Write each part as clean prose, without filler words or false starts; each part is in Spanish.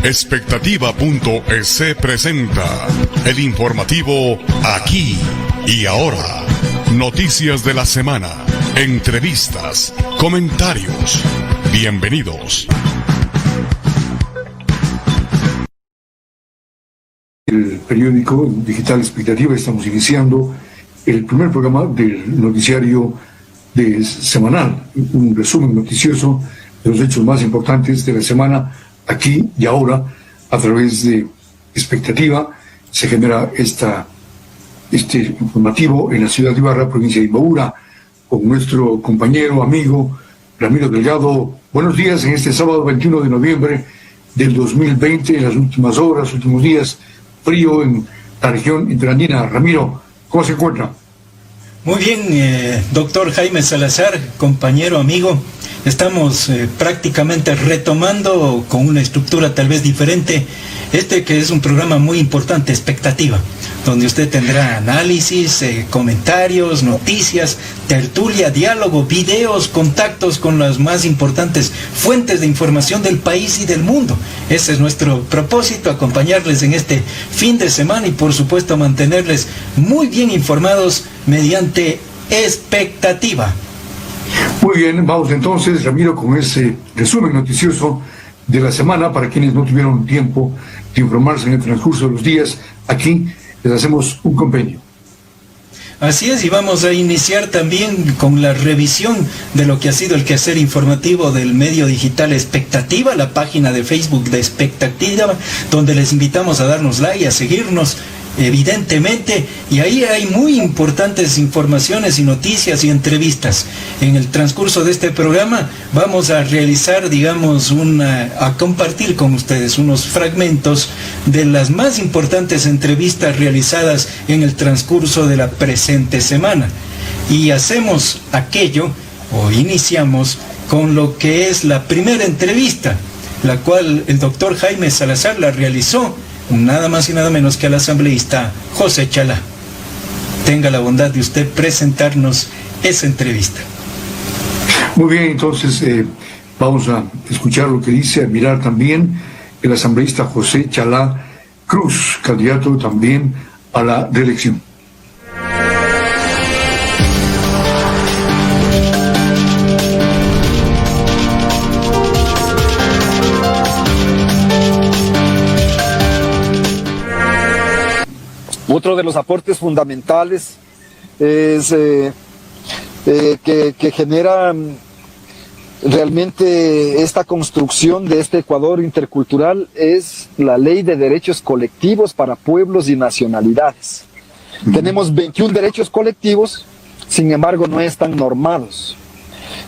Expectativa.es presenta el informativo Aquí y Ahora. Noticias de la semana, entrevistas, comentarios. Bienvenidos. El periódico digital Expectativa, estamos iniciando el primer programa del noticiario semanal, un resumen noticioso de los hechos más importantes de la semana, aquí y ahora. A través de Expectativa se genera este informativo en la ciudad de Ibarra, provincia de Imbabura, con nuestro compañero, amigo Ramiro Delgado. Buenos días en este sábado 21 de noviembre del 2020, en las últimas horas, últimos días, frío en la región interandina. Ramiro, ¿cómo se encuentra? Muy bien, doctor Jaime Salazar, compañero, amigo. Estamos prácticamente retomando con una estructura tal vez diferente que es un programa muy importante, Expectativa, donde usted tendrá análisis, comentarios, noticias, tertulia, diálogo, videos, contactos con las más importantes fuentes de información del país y del mundo. Ese es nuestro propósito, acompañarles en este fin de semana y por supuesto mantenerles muy bien informados mediante Expectativa. Muy bien, vamos entonces, Ramiro, con ese resumen noticioso de la semana. Para quienes no tuvieron tiempo de informarse en el transcurso de los días, aquí les hacemos un compendio. Así es, y vamos a iniciar también con la revisión de lo que ha sido el quehacer informativo del medio digital Expectativa, la página de Facebook de Expectativa, donde les invitamos a darnos like y a seguirnos, evidentemente, y ahí hay muy importantes informaciones y noticias y entrevistas. En el transcurso de este programa vamos a realizar, a compartir con ustedes unos fragmentos de las más importantes entrevistas realizadas en el transcurso de la presente semana. Y hacemos iniciamos con lo que es la primera entrevista, la cual el doctor Jaime Salazar la realizó nada más y nada menos que al asambleísta José Chalá. Tenga la bondad de usted presentarnos esa entrevista. Muy bien, entonces vamos a escuchar lo que dice, a mirar también el asambleísta José Chalá Cruz, candidato también a la reelección. Otro de los aportes fundamentales es que genera realmente esta construcción de este Ecuador intercultural es la Ley de Derechos Colectivos para Pueblos y Nacionalidades. Tenemos 21 derechos colectivos, sin embargo no están normados.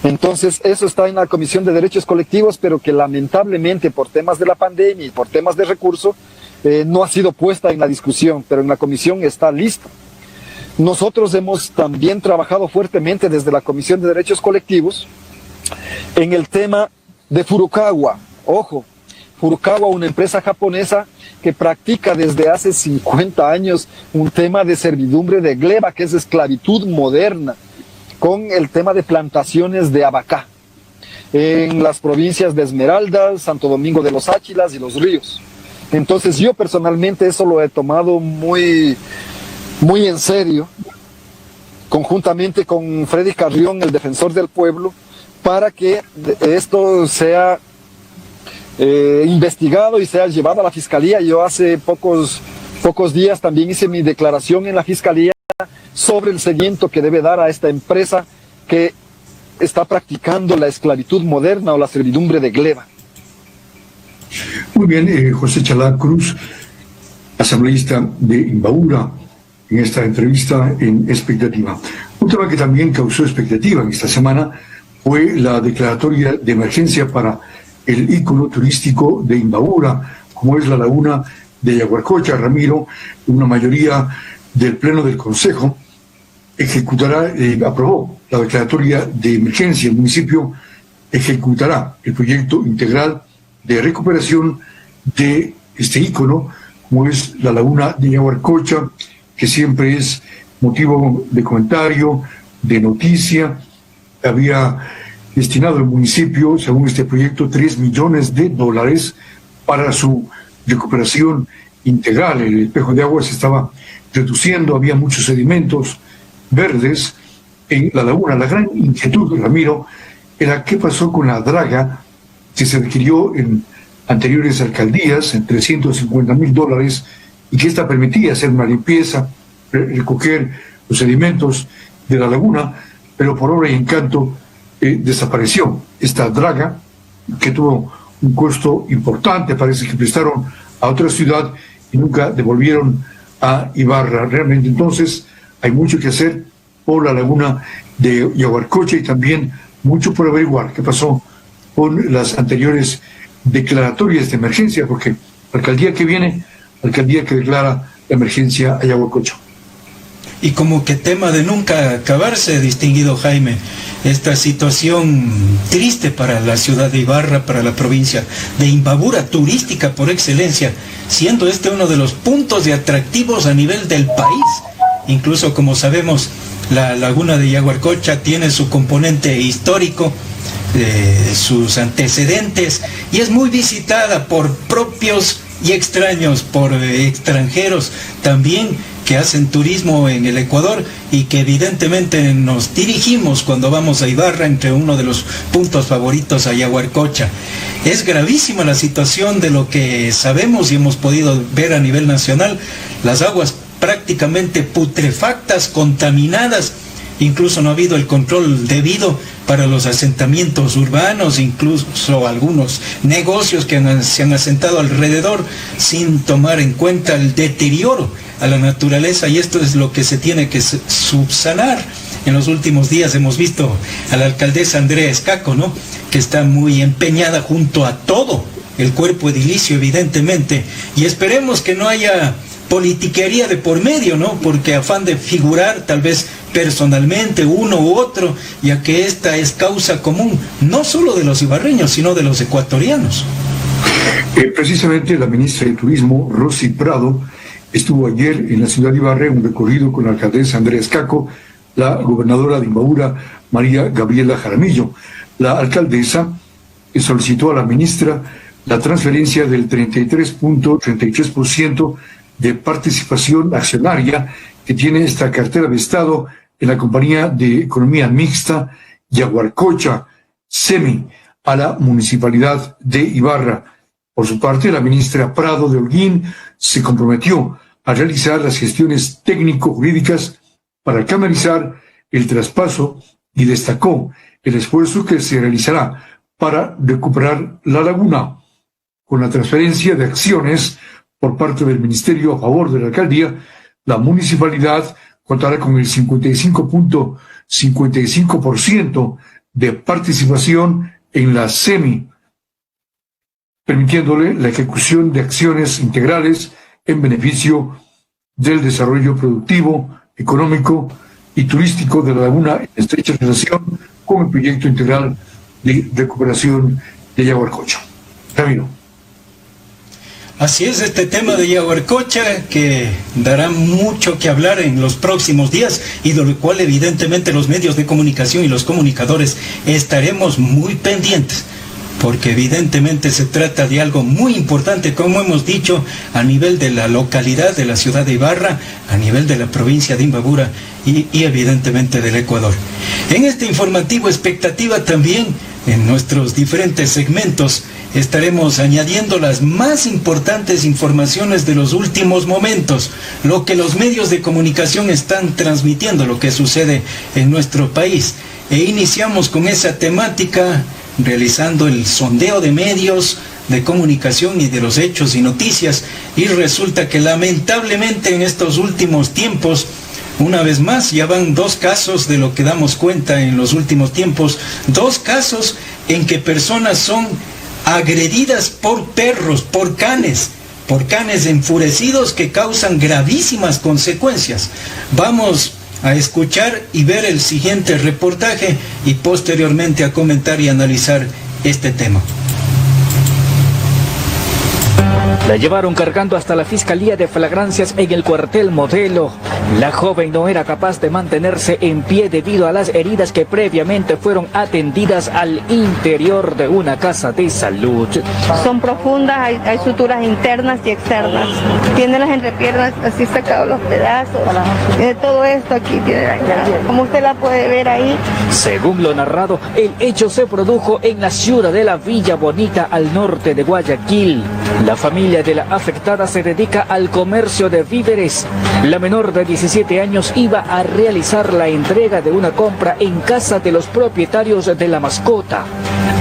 Entonces eso está en la Comisión de Derechos Colectivos, pero que lamentablemente por temas de la pandemia y por temas de recursos no ha sido puesta en la discusión, pero en la comisión está lista. Nosotros hemos también trabajado fuertemente desde la Comisión de Derechos Colectivos en el tema de Furukawa. Ojo, Furukawa, una empresa japonesa que practica desde hace 50 años un tema de servidumbre de gleba, que es esclavitud moderna, con el tema de plantaciones de abacá en las provincias de Esmeraldas, Santo Domingo de los Áchilas y Los Ríos. Entonces yo personalmente eso lo he tomado muy en serio, conjuntamente con Freddy Carrión, el defensor del pueblo, para que esto sea investigado y sea llevado a la fiscalía. Yo hace pocos días también hice mi declaración en la fiscalía sobre el seguimiento que debe dar a esta empresa que está practicando la esclavitud moderna o la servidumbre de gleba. Muy bien, José Chalá Cruz, asambleísta de Imbabura, en esta entrevista en Expectativa. Un tema que también causó expectativa en esta semana fue la declaratoria de emergencia para el ícono turístico de Imbabura, como es la laguna de Yaguarcocha. Ramiro, una mayoría del Pleno del Consejo aprobó la declaratoria de emergencia. El municipio ejecutará el proyecto integral de recuperación de este ícono, como es la laguna de Yaguarcocha, que siempre es motivo de comentario, de noticia. Había destinado el municipio, según este proyecto, $3 millones para su recuperación integral. El espejo de agua se estaba reduciendo, había muchos sedimentos verdes en la laguna. La gran inquietud, Ramiro, era qué pasó con la draga que se adquirió en anteriores alcaldías en $350,000 y que esta permitía hacer una limpieza, recoger los sedimentos de la laguna, pero por obra y encanto desapareció esta draga, que tuvo un costo importante. Parece que prestaron a otra ciudad y nunca devolvieron a Ibarra. Realmente entonces hay mucho que hacer por la laguna de Yaguarcocha y también mucho por averiguar qué pasó con las anteriores declaratorias de emergencia, porque la alcaldía que viene, la alcaldía que declara la emergencia a Yaguarcocha. Y como que tema de nunca acabarse, distinguido Jaime, esta situación triste para la ciudad de Ibarra, para la provincia de Imbabura, turística por excelencia, siendo este uno de los puntos de atractivos a nivel del país. Incluso, como sabemos, la laguna de Yaguarcocha tiene su componente histórico, sus antecedentes, y es muy visitada por propios y extraños, por extranjeros también que hacen turismo en el Ecuador y que evidentemente nos dirigimos cuando vamos a Ibarra, entre uno de los puntos favoritos a Yaguarcocha. Es gravísima la situación de lo que sabemos y hemos podido ver a nivel nacional, las aguas prácticamente putrefactas, contaminadas. Incluso no ha habido el control debido para los asentamientos urbanos, incluso algunos negocios que se han asentado alrededor sin tomar en cuenta el deterioro a la naturaleza, y esto es lo que se tiene que subsanar. En los últimos días hemos visto a la alcaldesa Andrea Escaco, ¿no?, que está muy empeñada junto a todo el cuerpo edilicio, evidentemente, y esperemos que no haya politiquería de por medio, ¿no?, porque afán de figurar tal vez personalmente uno u otro, ya que esta es causa común, no solo de los ibarreños, sino de los ecuatorianos. Precisamente la ministra de Turismo, Rosy Prado, estuvo ayer en la ciudad de Ibarra en un recorrido con la alcaldesa Andrea Escaco, la gobernadora de Imbabura, María Gabriela Jaramillo. La alcaldesa solicitó a la ministra la transferencia del 33.33% de participación accionaria que tiene esta cartera de Estado en la compañía de economía mixta Yaguarcocha, SEMI, a la municipalidad de Ibarra. Por su parte, la ministra Prado de Holguín se comprometió a realizar las gestiones técnico-jurídicas para canalizar el traspaso y destacó el esfuerzo que se realizará para recuperar la laguna. Con la transferencia de acciones por parte del Ministerio a favor de la alcaldía, la municipalidad contará con el 55.55% de participación en la SEMI, permitiéndole la ejecución de acciones integrales en beneficio del desarrollo productivo, económico y turístico de la laguna, en estrecha relación con el proyecto integral de recuperación de Yaguarcocha. Ramiro. Así es, este tema de Yaguarcocha que dará mucho que hablar en los próximos días y de lo cual evidentemente los medios de comunicación y los comunicadores estaremos muy pendientes, porque evidentemente se trata de algo muy importante, como hemos dicho, a nivel de la localidad de la ciudad de Ibarra, a nivel de la provincia de Imbabura y evidentemente del Ecuador. En este informativo expectativa también, en nuestros diferentes segmentos, estaremos añadiendo las más importantes informaciones de los últimos momentos, lo que los medios de comunicación están transmitiendo, lo que sucede en nuestro país. E iniciamos con esa temática realizando el sondeo de medios de comunicación y de los hechos y noticias, y resulta que lamentablemente en estos últimos tiempos, una vez más, ya van 2 casos de lo que damos cuenta en los últimos tiempos, 2 casos en que personas son agredidas por perros, por canes enfurecidos que causan gravísimas consecuencias. Vamos a escuchar y ver el siguiente reportaje y posteriormente a comentar y analizar este tema. La llevaron cargando hasta la Fiscalía de Flagrancias en el cuartel Modelo. La joven no era capaz de mantenerse en pie debido a las heridas que previamente fueron atendidas al interior de una casa de salud. Son profundas, hay suturas internas y externas. Tiene las entrepiernas así sacados los pedazos. Tiene todo esto aquí, tiene dañado. Como usted la puede ver ahí. Según lo narrado, el hecho se produjo en la ciudad de la Villa Bonita, al norte de Guayaquil. La familia de la afectada se dedica al comercio de víveres. La menor de 17 años iba a realizar la entrega de una compra en casa de los propietarios de la mascota.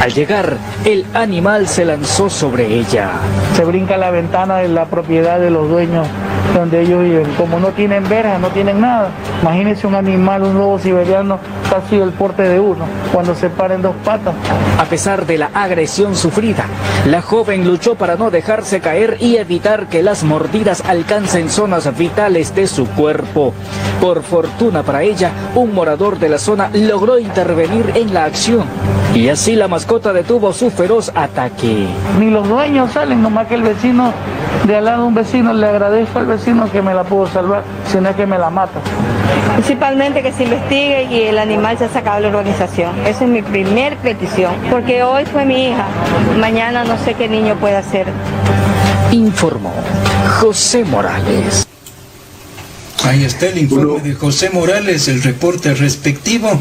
Al llegar, el animal se lanzó sobre ella. Se brinca la ventana de la propiedad de los dueños donde ellos viven. Como no tienen verja, no tienen nada. Imagínense un animal, un lobo siberiano, casi el porte de uno, cuando se para en dos patas. A pesar de la agresión sufrida, la joven luchó para no dejarse caer y evitar que las mordidas alcancen zonas vitales de su cuerpo. Por fortuna para ella, un morador de la zona logró intervenir en la acción y así la mascota detuvo su feroz ataque. Ni los dueños salen, nomás que el vecino de al lado, un vecino, le agradezco al vecino que me la pudo salvar, sino que me la mata. Principalmente que se investigue y el animal se ha sacado de la organización. Esa es mi primer petición, porque hoy fue mi hija, mañana no sé qué niño puede hacer. Informó José Morales. Ahí está el informe de José Morales, el reporte respectivo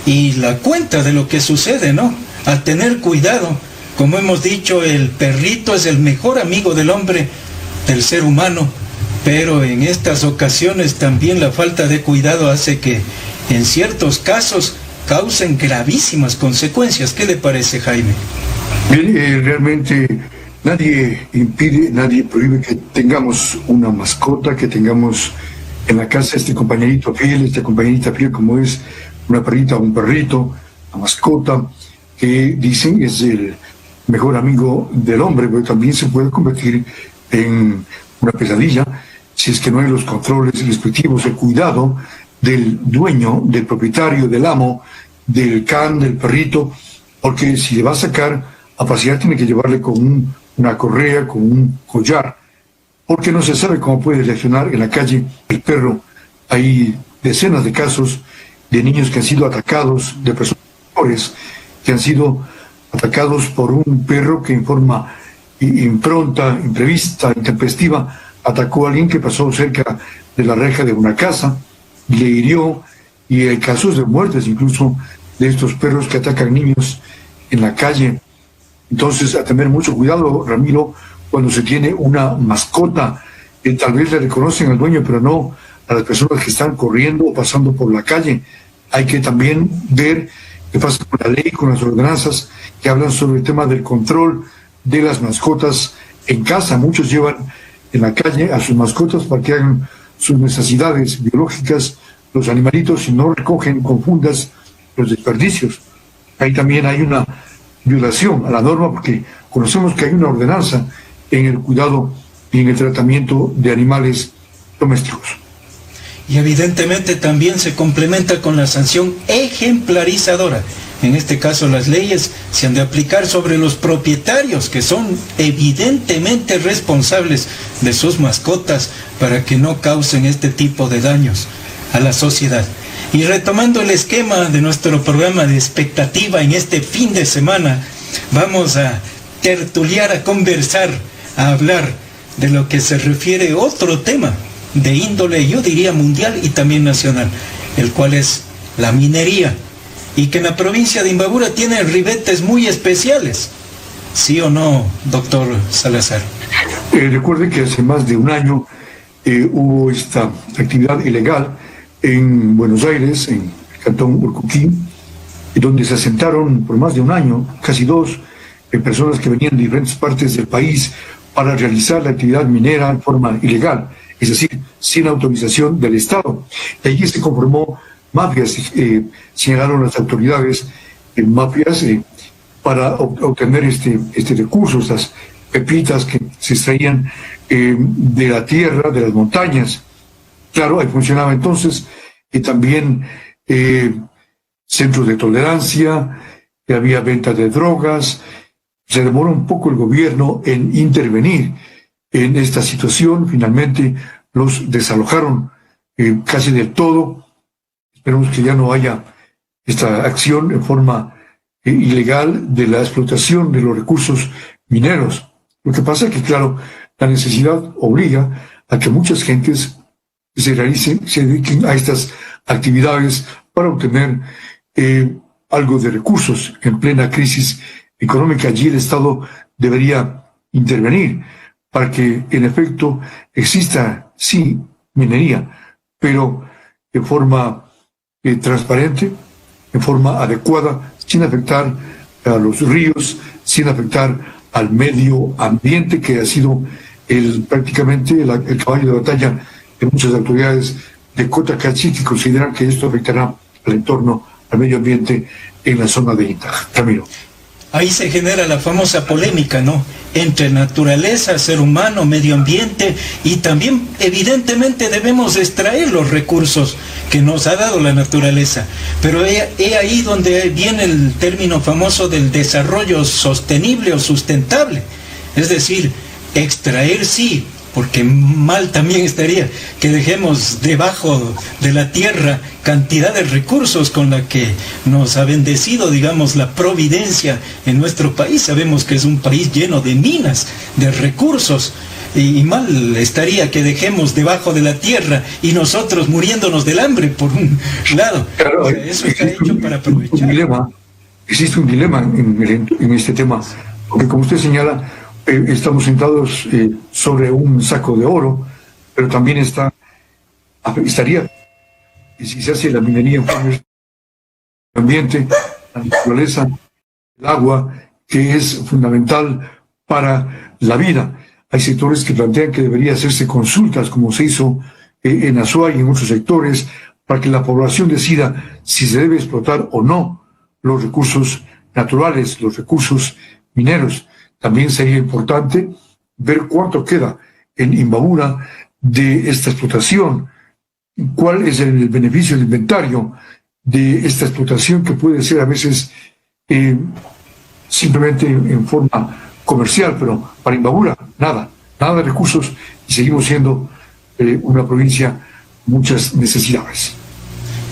y la cuenta de lo que sucede, ¿no? A tener cuidado. Como hemos dicho, el perrito es el mejor amigo del hombre, del ser humano, pero en estas ocasiones también la falta de cuidado hace que en ciertos casos causen gravísimas consecuencias. ¿Qué le parece, Jaime? Bien, realmente nadie impide, nadie prohíbe que tengamos una mascota, que tengamos en la casa este compañerito fiel, esta compañerita fiel como es una perrita o un perrito, una mascota que dicen es el mejor amigo del hombre, pero también se puede convertir en una pesadilla si es que no hay los controles respectivos, el cuidado del dueño, del propietario, del amo, del can, del perrito, porque si le va a sacar a pasear tiene que llevarle con una correa, con un collar, porque no se sabe cómo puede reaccionar en la calle el perro. Hay decenas de casos de niños que han sido atacados, de personas que han sido atacados por un perro que en forma impronta, imprevista, intempestiva, atacó a alguien que pasó cerca de la reja de una casa, le hirió, y hay casos de muertes incluso de estos perros que atacan niños en la calle. Entonces, a tener mucho cuidado, Ramiro, cuando se tiene una mascota, tal vez le reconocen al dueño, pero no a las personas que están corriendo o pasando por la calle. Hay que también ver qué pasa con la ley, con las ordenanzas que hablan sobre el tema del control de las mascotas en casa. Muchos llevan en la calle a sus mascotas para que hagan sus necesidades biológicas, los animalitos, y no recogen con fundas los desperdicios. Ahí también hay una violación a la norma, porque conocemos que hay una ordenanza en el cuidado y en el tratamiento de animales domésticos. Y evidentemente también se complementa con la sanción ejemplarizadora. En este caso, las leyes se han de aplicar sobre los propietarios, que son evidentemente responsables de sus mascotas, para que no causen este tipo de daños a la sociedad. Y retomando el esquema de nuestro programa de expectativa en este fin de semana, vamos a tertuliar, a conversar, a hablar de lo que se refiere a otro tema de índole, yo diría, mundial y también nacional, el cual es la minería, y que en la provincia de Imbabura tiene ribetes muy especiales. ¿Sí o no, doctor Salazar? Recuerde que hace más de un año hubo esta actividad ilegal en Buenos Aires, en el cantón Urcuquí, donde se asentaron por más de un año, casi dos, personas que venían de diferentes partes del país para realizar la actividad minera en forma ilegal, es decir, sin autorización del Estado. Y allí se conformó mafias, señalaron las autoridades, mafias para obtener este recurso, estas pepitas que se extraían de la tierra, de las montañas. Claro, ahí funcionaba entonces también centros de tolerancia, había venta de drogas. Se demoró un poco el gobierno en intervenir en esta situación. Finalmente los desalojaron casi del todo. Esperemos que ya no haya esta acción en forma ilegal de la explotación de los recursos mineros. Lo que pasa es que, claro, la necesidad obliga a que muchas gentes se dediquen a estas actividades para obtener algo de recursos en plena crisis económica. Allí el Estado debería intervenir para que, en efecto, exista, sí, minería, pero de forma transparente, en forma adecuada, sin afectar a los ríos, sin afectar al medio ambiente, que ha sido prácticamente el caballo de batalla de muchas autoridades de Cotacachi, que consideran que esto afectará al entorno, al medio ambiente en la zona de Intaj. Camilo. Ahí se genera la famosa polémica, ¿no?, entre naturaleza, ser humano, medio ambiente, y también evidentemente debemos extraer los recursos que nos ha dado la naturaleza. Pero he ahí donde viene el término famoso del desarrollo sostenible o sustentable. Es decir, extraer sí, porque mal también estaría que dejemos debajo de la tierra cantidad de recursos con la que nos ha bendecido, digamos, la providencia en nuestro país. Sabemos que es un país lleno de minas, de recursos, y mal estaría que dejemos debajo de la tierra y nosotros muriéndonos del hambre, por un lado. Claro, o sea, eso está hecho para aprovechar. Existe un dilema en este tema, porque como usted señala, estamos sentados sobre un saco de oro, pero también estaría, si se hace la minería en forma del ambiente, la naturaleza, el agua, que es fundamental para la vida. Hay sectores que plantean que debería hacerse consultas, como se hizo en Azuay y en otros sectores, para que la población decida si se debe explotar o no los recursos naturales, los recursos mineros. También sería importante ver cuánto queda en Imbabura de esta explotación, cuál es el beneficio del inventario de esta explotación, que puede ser a veces simplemente en forma comercial, pero para Imbabura nada de recursos, y seguimos siendo una provincia con muchas necesidades.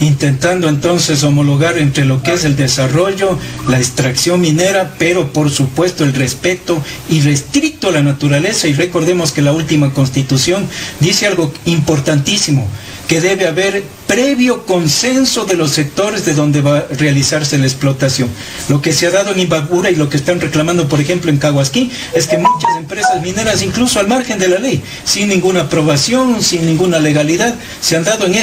Intentando entonces homologar entre lo que es el desarrollo, la extracción minera, pero por supuesto el respeto irrestricto a la naturaleza. Y recordemos que la última Constitución dice algo importantísimo, que debe haber previo consenso de los sectores de donde va a realizarse la explotación. Lo que se ha dado en Imbabura y lo que están reclamando, por ejemplo, en Caguasquín, es que muchas empresas mineras, incluso al margen de la ley, sin ninguna aprobación, sin ninguna legalidad, se han dado en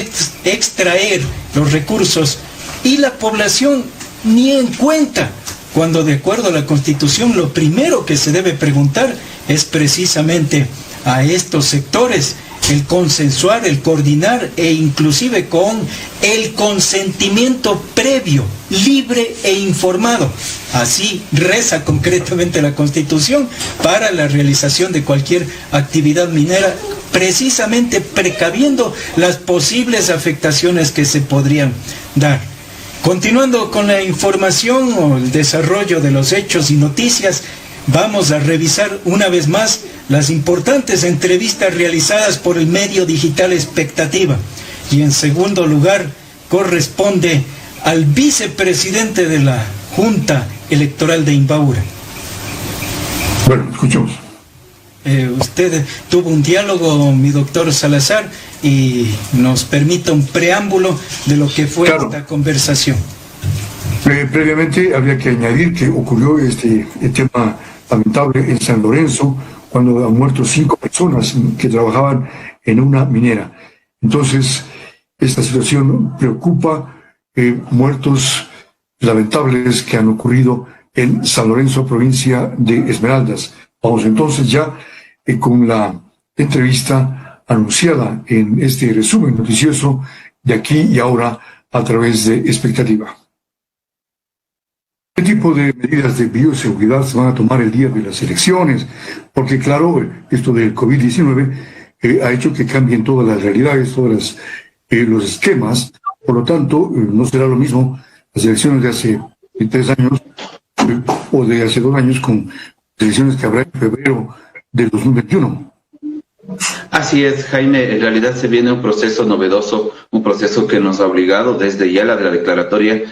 extraer los recursos, y la población ni en cuenta, cuando de acuerdo a la Constitución lo primero que se debe preguntar es precisamente a estos sectores el consensuar, el coordinar, e inclusive con el consentimiento previo, libre e informado. Así reza concretamente la Constitución para la realización de cualquier actividad minera, precisamente precaviendo las posibles afectaciones que se podrían dar. Continuando con la información o el desarrollo de los hechos y noticias, vamos a revisar una vez más las importantes entrevistas realizadas por el medio digital Expectativa. Y en segundo lugar corresponde al vicepresidente de la Junta Electoral de Imbabura. Bueno, escuchemos. Usted tuvo un diálogo, mi doctor Salazar, y nos permite un preámbulo de lo que fue esta conversación. Previamente habría que añadir que ocurrió este tema lamentable en San Lorenzo, cuando han muerto 5 personas que trabajaban en una minera. Entonces, esta situación preocupa, muertos lamentables que han ocurrido en San Lorenzo, provincia de Esmeraldas. Vamos entonces ya con la entrevista anunciada en este resumen noticioso de Aquí y Ahora a través de Expectativa. ¿Qué tipo de medidas de bioseguridad se van a tomar el día de las elecciones? Porque claro, esto del COVID-19 ha hecho que cambien todas las realidades, todos los esquemas. Por lo tanto, no será lo mismo las elecciones de hace 3 años o de hace 2 años con elecciones que habrá en febrero del 2021. Así es, Jaime, en realidad se viene un proceso novedoso, un proceso que nos ha obligado desde ya la de la declaratoria.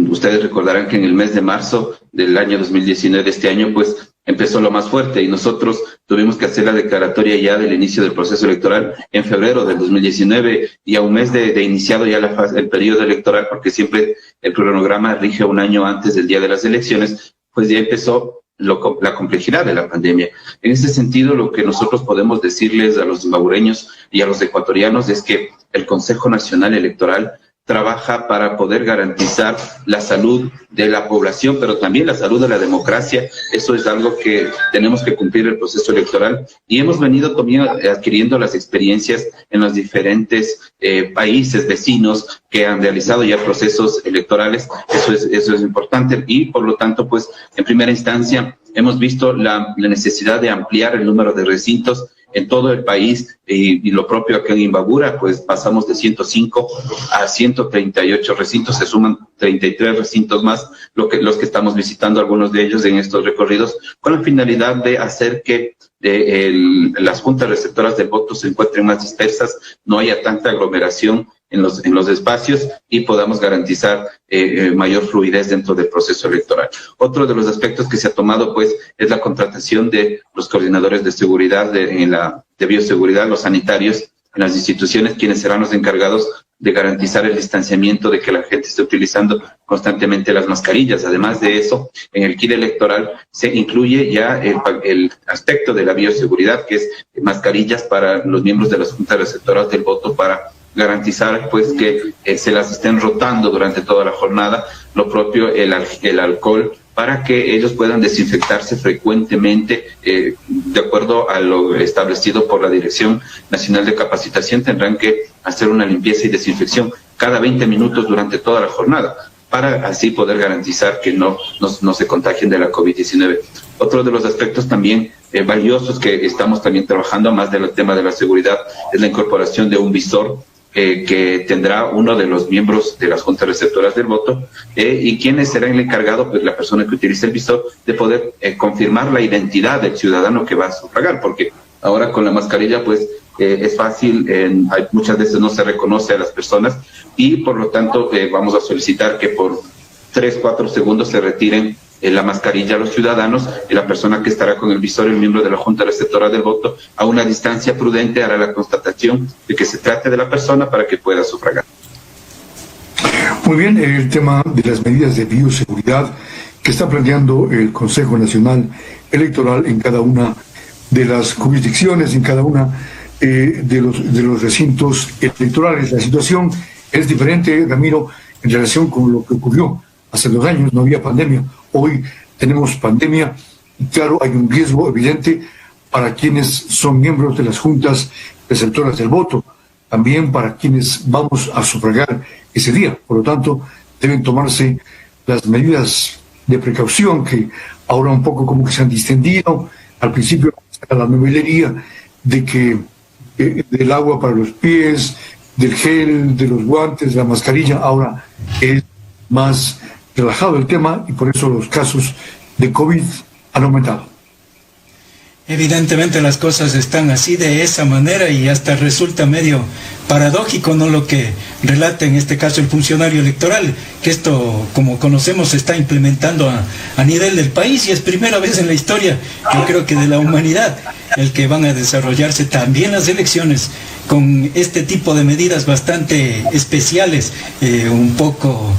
Ustedes recordarán que en el mes de marzo del año 2019, este año, pues empezó lo más fuerte y nosotros tuvimos que hacer la declaratoria ya del inicio del proceso electoral en febrero del 2019 y a un mes de iniciado ya el periodo electoral, porque siempre el cronograma rige un año antes del día de las elecciones, pues ya empezó la complejidad de la pandemia. En ese sentido, lo que nosotros podemos decirles a los zimbabureños y a los ecuatorianos es que el Consejo Nacional Electoral trabaja para poder garantizar la salud de la población, pero también la salud de la democracia. Eso es algo que tenemos que cumplir el proceso electoral y hemos venido también adquiriendo las experiencias en los diferentes países vecinos que han realizado ya procesos electorales. Eso es importante y por lo tanto, pues en primera instancia hemos visto la necesidad de ampliar el número de recintos en todo el país y lo propio acá en Imbabura, pues pasamos de 105 a 138 recintos, se suman 33 recintos más, los que estamos visitando, algunos de ellos en estos recorridos, con la finalidad de hacer que las juntas receptoras de votos se encuentren más dispersas, no haya tanta aglomeración en los espacios y podamos garantizar mayor fluidez dentro del proceso electoral. Otro de los aspectos que se ha tomado, pues, es la contratación de los coordinadores de seguridad, de bioseguridad, los sanitarios en las instituciones, quienes serán los encargados de garantizar el distanciamiento, de que la gente esté utilizando constantemente las mascarillas. Además de eso, en el kit electoral se incluye ya el aspecto de la bioseguridad, que es mascarillas para los miembros de las juntas receptoras del voto, para garantizar pues que se las estén rotando durante toda la jornada, lo propio el alcohol, para que ellos puedan desinfectarse frecuentemente de acuerdo a lo establecido por la Dirección Nacional de Capacitación. Tendrán que hacer una limpieza y desinfección cada 20 minutos durante toda la jornada, para así poder garantizar que no se contagien de la COVID-19. Otro de los aspectos también valiosos que estamos también trabajando, más del tema de la seguridad, es la incorporación de un visor que tendrá uno de los miembros de las juntas receptoras del voto y quienes serán el encargado, pues la persona que utilice el visor, de poder confirmar la identidad del ciudadano que va a sufragar, porque ahora con la mascarilla pues es fácil, muchas veces no se reconoce a las personas y por lo tanto vamos a solicitar que por 3-4 segundos se retiren la mascarilla a los ciudadanos y la persona que estará con el visor, el miembro de la Junta Receptora del Voto, a una distancia prudente hará la constatación de que se trate de la persona para que pueda sufragar. Muy bien, el tema de las medidas de bioseguridad que está planteando el Consejo Nacional Electoral en cada una de las jurisdicciones, en cada una de los recintos electorales. La situación es diferente, Ramiro, en relación con lo que ocurrió hace 2 años. No había pandemia. Hoy tenemos pandemia y claro, hay un riesgo evidente para quienes son miembros de las juntas receptoras del voto, también para quienes vamos a sufragar ese día. Por lo tanto, deben tomarse las medidas de precaución que ahora un poco como que se han distendido. Al principio era la novelería de que del agua para los pies, del gel, de los guantes, de la mascarilla, ahora es más relajado el tema y por eso los casos de COVID han aumentado. Evidentemente las cosas están así, de esa manera, y hasta resulta medio paradójico, ¿no?, lo que relata en este caso el funcionario electoral, que esto, como conocemos, se está implementando a nivel del país y es primera vez en la historia, yo creo que de la humanidad, el que van a desarrollarse también las elecciones con este tipo de medidas bastante especiales, un poco...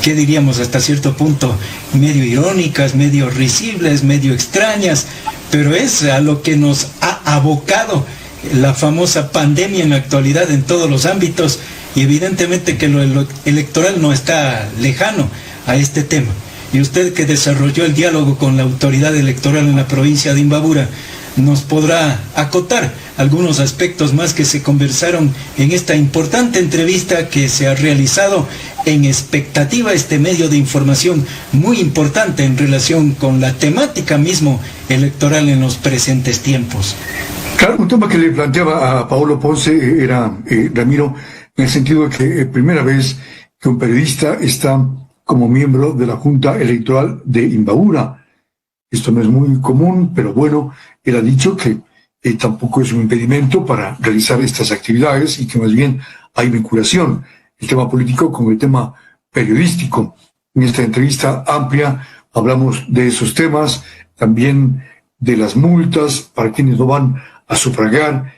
¿qué diríamos hasta cierto punto? Medio irónicas, medio risibles, medio extrañas, pero es a lo que nos ha abocado la famosa pandemia en la actualidad en todos los ámbitos, y evidentemente que lo electoral no está lejano a este tema. Y usted, que desarrolló el diálogo con la autoridad electoral en la provincia de Imbabura, nos podrá acotar algunos aspectos más que se conversaron en esta importante entrevista que se ha realizado en Expectativa, este medio de información muy importante en relación con la temática mismo electoral en los presentes tiempos. Claro, un tema que le planteaba a Paolo Ponce era, Ramiro, en el sentido de que es primera vez que un periodista está como miembro de la Junta Electoral de Imbabura. Esto no es muy común, pero bueno, él ha dicho que tampoco es un impedimento para realizar estas actividades y que más bien hay vinculación, el tema político con el tema periodístico. En esta entrevista amplia hablamos de esos temas, también de las multas para quienes no van a sufragar,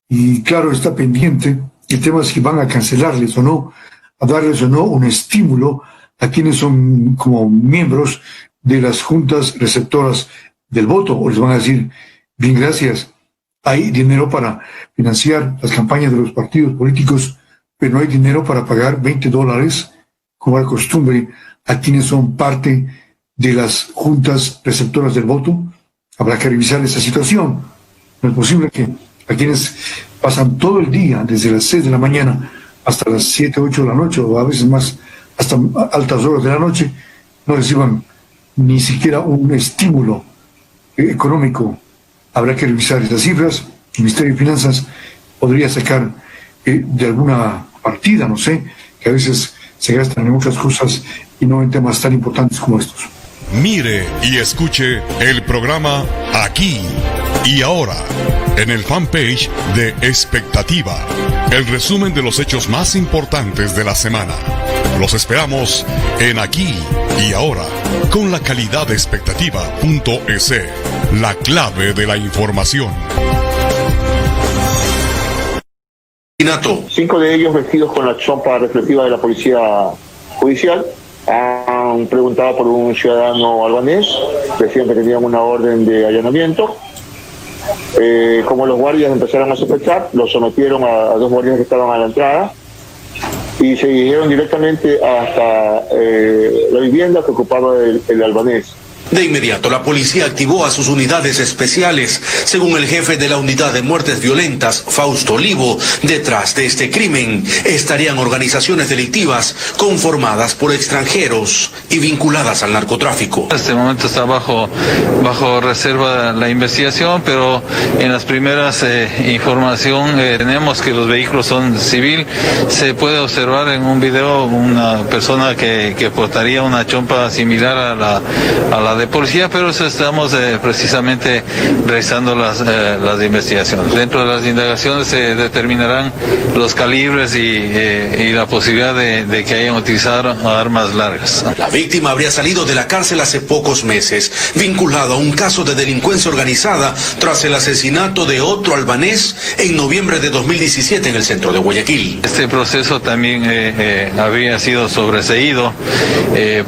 y claro, está pendiente el tema es si van a cancelarles o no, a darles o no un estímulo a quienes son como miembros de las juntas receptoras del voto, o les van a decir, bien, gracias, hay dinero para financiar las campañas de los partidos políticos, pero no hay dinero para pagar $20, como es costumbre, a quienes son parte de las juntas receptoras del voto. Habrá que revisar esa situación. No es posible que a quienes pasan todo el día, desde las 6 de la mañana hasta las 7, 8 de la noche, o a veces más, hasta altas horas de la noche, no reciban ni siquiera un estímulo económico. Habrá que revisar esas cifras. El Ministerio de Finanzas podría sacar de alguna partida, no sé, que a veces se gastan en muchas cosas y no en temas tan importantes como estos. Mire y escuche el programa Aquí y Ahora en el fanpage de Expectativa, el resumen de los hechos más importantes de la semana. Los esperamos en Aquí y Ahora, con la calidad de expectativa.es, la clave de la información. 5 de ellos vestidos con la chompa reflectiva de la policía judicial han preguntado por un ciudadano albanés, decían que tenían una orden de allanamiento. Como los guardias empezaron a sospechar, los sometieron a 2 guardias que estaban a la entrada y se dirigieron directamente hasta la vivienda que ocupaba el albanés. De inmediato, la policía activó a sus unidades especiales. Según el jefe de la unidad de muertes violentas, Fausto Olivo, detrás de este crimen estarían organizaciones delictivas conformadas por extranjeros y vinculadas al narcotráfico. En este momento está bajo reserva la investigación, pero en las primeras información tenemos que los vehículos son civil. Se puede observar en un video una persona que portaría una chompa similar a la de policía, pero estamos precisamente realizando las investigaciones. Dentro de las indagaciones se determinarán los calibres y la posibilidad de que hayan utilizado armas largas. La víctima habría salido de la cárcel hace pocos meses, vinculado a un caso de delincuencia organizada tras el asesinato de otro albanés en noviembre de 2017 en el centro de Guayaquil. Este proceso también había sido sobreseído,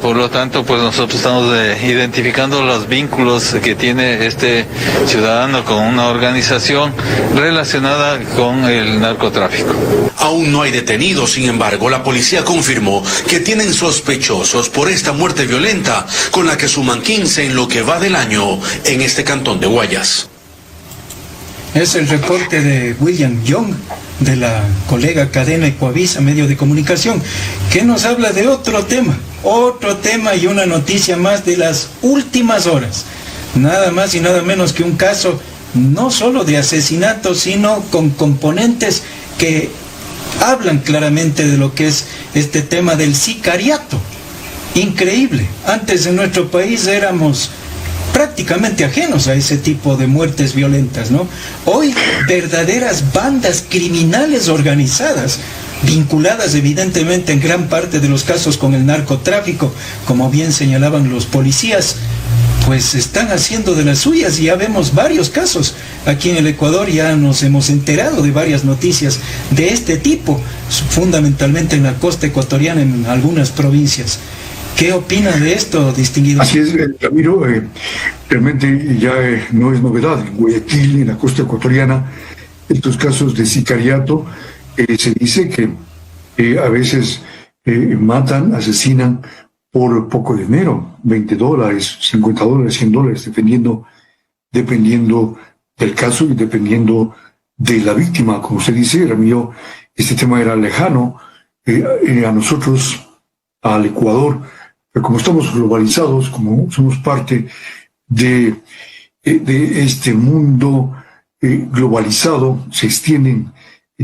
por lo tanto, pues nosotros estamos identificando los vínculos que tiene este ciudadano con una organización relacionada con el narcotráfico. Aún no hay detenidos, sin embargo, la policía confirmó que tienen sospechosos por esta muerte violenta, con la que suman 15 en lo que va del año en este cantón de Guayas. Es el reporte de William Young, de la colega cadena Ecuavisa, medio de comunicación, que nos habla de otro tema y una noticia más de las últimas horas. Nada más y nada menos que un caso no solo de asesinato, sino con componentes que hablan claramente de lo que es este tema del sicariato. Increíble. Antes en nuestro país éramos prácticamente ajenos a ese tipo de muertes violentas, ¿no? Hoy verdaderas bandas criminales organizadas, vinculadas evidentemente en gran parte de los casos con el narcotráfico, como bien señalaban los policías, pues están haciendo de las suyas, y ya vemos varios casos. Aquí en el Ecuador ya nos hemos enterado de varias noticias de este tipo, fundamentalmente en la costa ecuatoriana, en algunas provincias. ¿Qué opina de esto, distinguido? Así es, Ramiro, realmente ya no es novedad. En Guayaquil, en la costa ecuatoriana, estos casos de sicariato, se dice que a veces matan, asesinan por poco dinero, $20, $50, $100, dependiendo del caso y dependiendo de la víctima. Como usted dice, Ramiro, este tema era lejano a nosotros, al Ecuador, pero como estamos globalizados, como somos parte de este mundo globalizado, se extienden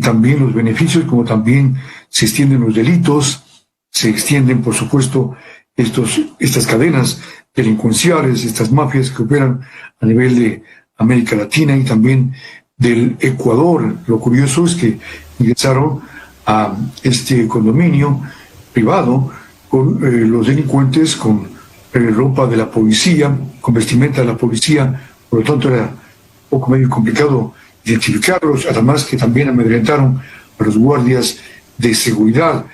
también los beneficios, como también se extienden los delitos, se extienden, por supuesto, estas cadenas delincuenciales, estas mafias que operan a nivel de América Latina y también del Ecuador. Lo curioso es que ingresaron a este condominio privado con los delincuentes, con ropa de la policía, con vestimenta de la policía, por lo tanto era un poco medio complicado identificarlos, además que también amedrentaron a los guardias de seguridad.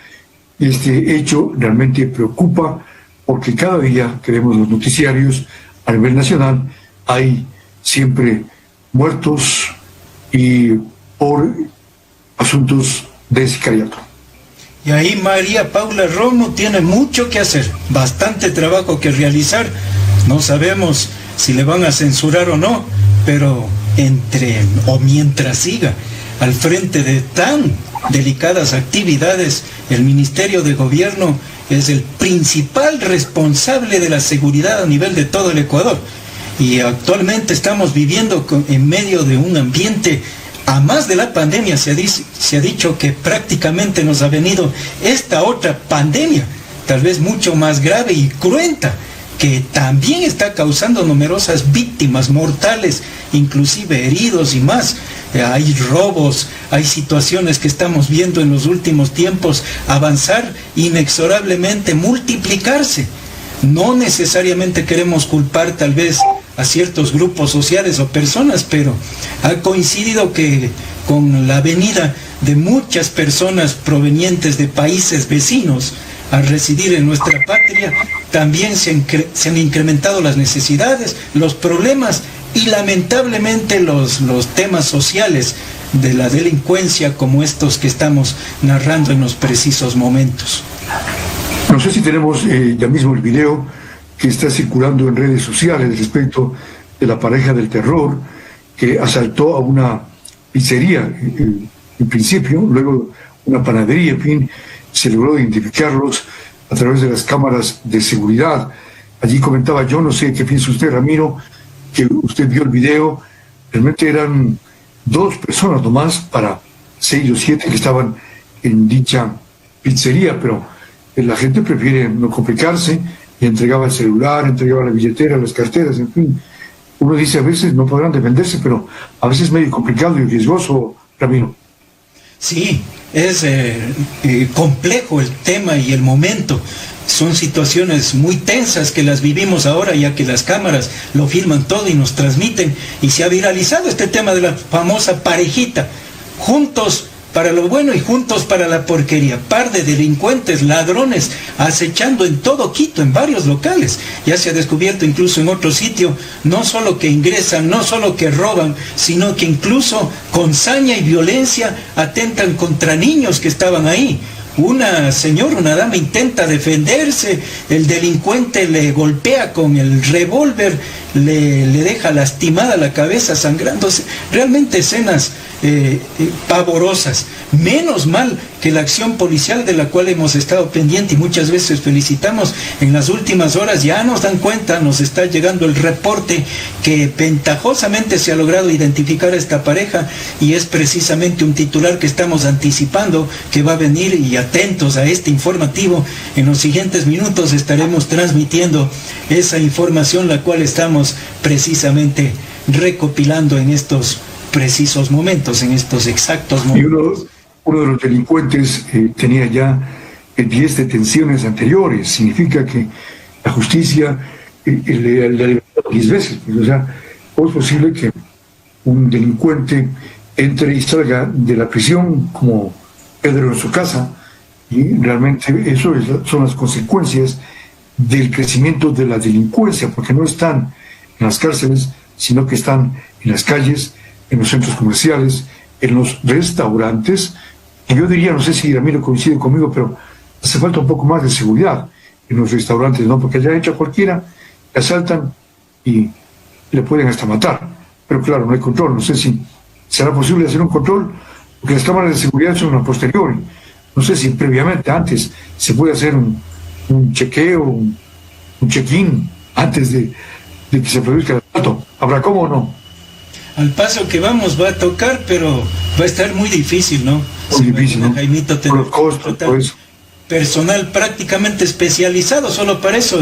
Este hecho realmente preocupa porque cada día que vemos los noticiarios a nivel nacional hay siempre muertos y por asuntos de sicariato. Y ahí María Paula Romo tiene mucho que hacer, bastante trabajo que realizar. No sabemos si le van a censurar o no, pero mientras siga al frente de tan delicadas actividades, el Ministerio de Gobierno es el principal responsable de la seguridad a nivel de todo el Ecuador. Y actualmente estamos viviendo en medio de un ambiente, a más de la pandemia, se ha dicho que prácticamente nos ha venido esta otra pandemia, tal vez mucho más grave y cruenta, que también está causando numerosas víctimas mortales, inclusive heridos y más. Hay robos, hay situaciones que estamos viendo en los últimos tiempos avanzar inexorablemente, multiplicarse. No necesariamente queremos culpar tal vez a ciertos grupos sociales o personas, pero ha coincidido que con la venida de muchas personas provenientes de países vecinos a residir en nuestra patria, también se han incrementado las necesidades, los problemas y lamentablemente los temas sociales de la delincuencia como estos que estamos narrando en los precisos momentos. No sé si tenemos ya mismo el video que está circulando en redes sociales respecto de la pareja del terror que asaltó a una pizzería en principio, luego una panadería, en fin, se logró identificarlos a través de las cámaras de seguridad. Allí comentaba, yo no sé qué piensa usted, Ramiro, que usted vio el video, realmente eran 2 personas nomás para 6 o 7 que estaban en dicha pizzería, pero la gente prefiere no complicarse y entregaba el celular, entregaba la billetera, las carteras, en fin. Uno dice a veces no podrán defenderse, pero a veces es medio complicado y riesgoso, Ramiro. Sí, es complejo el tema y el momento. Son situaciones muy tensas que las vivimos ahora, ya que las cámaras lo filman todo y nos transmiten. Y se ha viralizado este tema de la famosa parejita, juntos para lo bueno y juntos para la porquería. Par de delincuentes, ladrones, acechando en todo Quito, en varios locales. Ya se ha descubierto incluso en otro sitio, no solo que ingresan, no solo que roban, sino que incluso con saña y violencia atentan contra niños que estaban ahí. Una dama intenta defenderse, el delincuente le golpea con el revólver, le deja lastimada la cabeza, sangrándose. Realmente escenas pavorosas. Menos mal que la acción policial, de la cual hemos estado pendiente y muchas veces felicitamos, en las últimas horas ya nos dan cuenta, nos está llegando el reporte que ventajosamente se ha logrado identificar a esta pareja, y es precisamente un titular que estamos anticipando que va a venir, y atentos a este informativo. En los siguientes minutos estaremos transmitiendo esa información, la cual estamos precisamente recopilando en estos precisos momentos, en estos exactos momentos. Y uno de los delincuentes tenía ya 10 detenciones anteriores. Significa que la justicia le ha liberado 10 veces. O sea, ¿cómo es posible que un delincuente entre y salga de la prisión como Pedro en su casa? Y realmente eso son las consecuencias del crecimiento de la delincuencia, porque no están en las cárceles, sino que están en las calles, en los centros comerciales, en los restaurantes. Y yo diría, no sé si Ramiro coincide conmigo, pero hace falta un poco más de seguridad en los restaurantes, ¿no? Porque allá entra cualquiera, le asaltan y le pueden hasta matar. Pero claro, no hay control. No sé si será posible hacer un control, porque las cámaras de seguridad son a posteriori. No sé si previamente, antes, se puede hacer un chequeo, un check-in, antes de que se produzca el asalto. ¿Habrá cómo o no? Al paso que vamos va a tocar, pero va a estar muy difícil, ¿no? Muy difícil, ¿no? Jaimito, por los costos, por eso. personal prácticamente especializado solo para eso,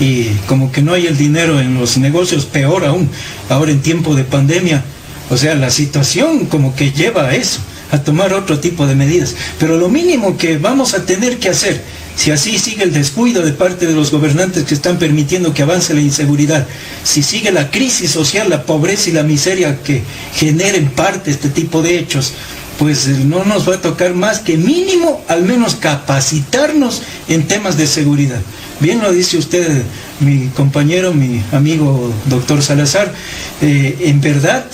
y como que no hay el dinero en los negocios, peor aún, ahora en tiempo de pandemia. O sea, la situación como que lleva a eso, a tomar otro tipo de medidas. Pero lo mínimo que vamos a tener que hacer, si así sigue el descuido de parte de los gobernantes que están permitiendo que avance la inseguridad, si sigue la crisis social, la pobreza y la miseria que genera en parte este tipo de hechos, pues no nos va a tocar más que mínimo, al menos capacitarnos en temas de seguridad. Bien lo dice usted, mi compañero, mi amigo doctor Salazar, en verdad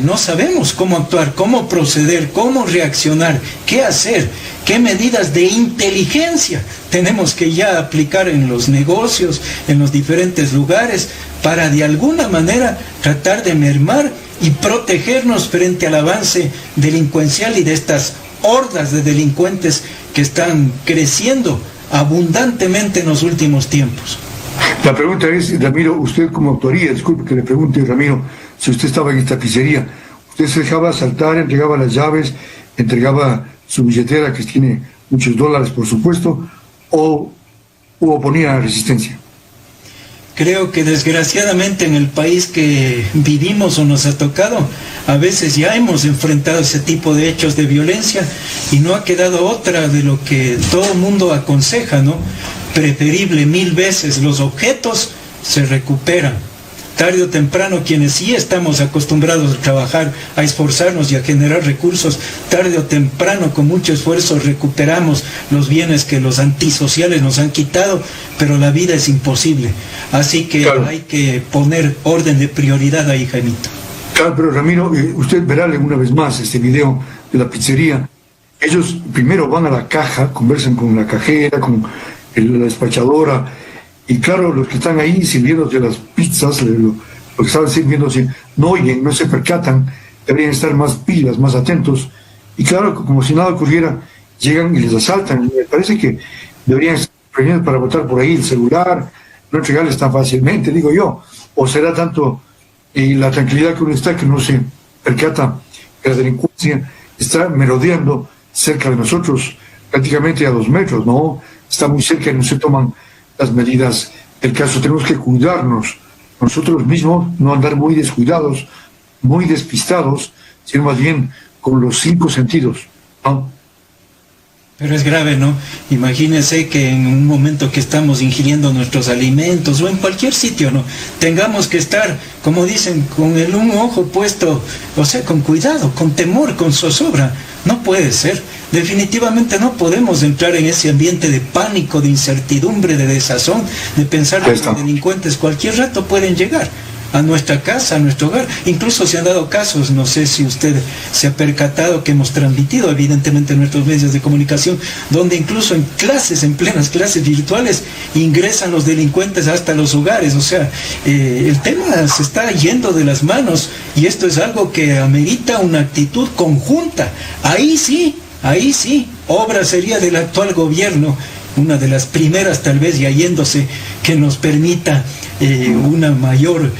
no sabemos cómo actuar, cómo proceder, cómo reaccionar, qué hacer, qué medidas de inteligencia tenemos que ya aplicar en los negocios, en los diferentes lugares, para de alguna manera tratar de mermar y protegernos frente al avance delincuencial y de estas hordas de delincuentes que están creciendo abundantemente en los últimos tiempos. La pregunta es, Ramiro, usted como autoría, disculpe que le pregunte, Ramiro, si usted estaba en esta pizzería, ¿usted se dejaba asaltar, entregaba las llaves, entregaba su billetera que tiene muchos dólares, por supuesto, o oponía resistencia? Creo que desgraciadamente en el país que vivimos o nos ha tocado, a veces ya hemos enfrentado ese tipo de hechos de violencia y no ha quedado otra de lo que todo el mundo aconseja, ¿no? Preferible 1000 veces, los objetos se recuperan. Tarde o temprano, quienes sí estamos acostumbrados a trabajar, a esforzarnos y a generar recursos, tarde o temprano, con mucho esfuerzo, recuperamos los bienes que los antisociales nos han quitado, pero la vida es imposible. Así que claro, hay que poner orden de prioridad ahí, Jaimito. Claro, pero Ramiro, usted verá una vez más este video de la pizzería. Ellos primero van a la caja, conversan con la cajera, con la despachadora, y claro, los que están ahí sirviéndose las pizzas, los que estaban sirviéndose, no oyen, no se percatan, deberían estar más pilas, más atentos, y claro, como si nada ocurriera, llegan y les asaltan. Me parece que deberían estar prevenidos para botar por ahí el celular, no entregarles tan fácilmente, digo yo, o será tanto la tranquilidad que uno está que no se percata que la delincuencia está merodeando cerca de nosotros, prácticamente a 2 metros, ¿no? Está muy cerca y no se toman las medidas del caso. Tenemos que cuidarnos nosotros mismos, no andar muy descuidados, muy despistados, sino más bien con los 5 sentidos, ¿no? Pero es grave, ¿no? Imagínense que en un momento que estamos ingiriendo nuestros alimentos o en cualquier sitio, ¿no?, tengamos que estar, como dicen, con un ojo puesto, o sea, con cuidado, con temor, con zozobra. No puede ser. Definitivamente no podemos entrar en ese ambiente de pánico, de incertidumbre, de desazón, de pensar que los delincuentes cualquier rato pueden llegar a nuestra casa, a nuestro hogar. Incluso se han dado casos, no sé si usted se ha percatado, que hemos transmitido evidentemente en nuestros medios de comunicación, donde incluso en clases, en plenas clases virtuales, ingresan los delincuentes hasta los hogares. O sea, el tema se está yendo de las manos y esto es algo que amerita una actitud conjunta. Ahí sí, obra sería del actual gobierno, una de las primeras tal vez ya yéndose, que nos permita una mayor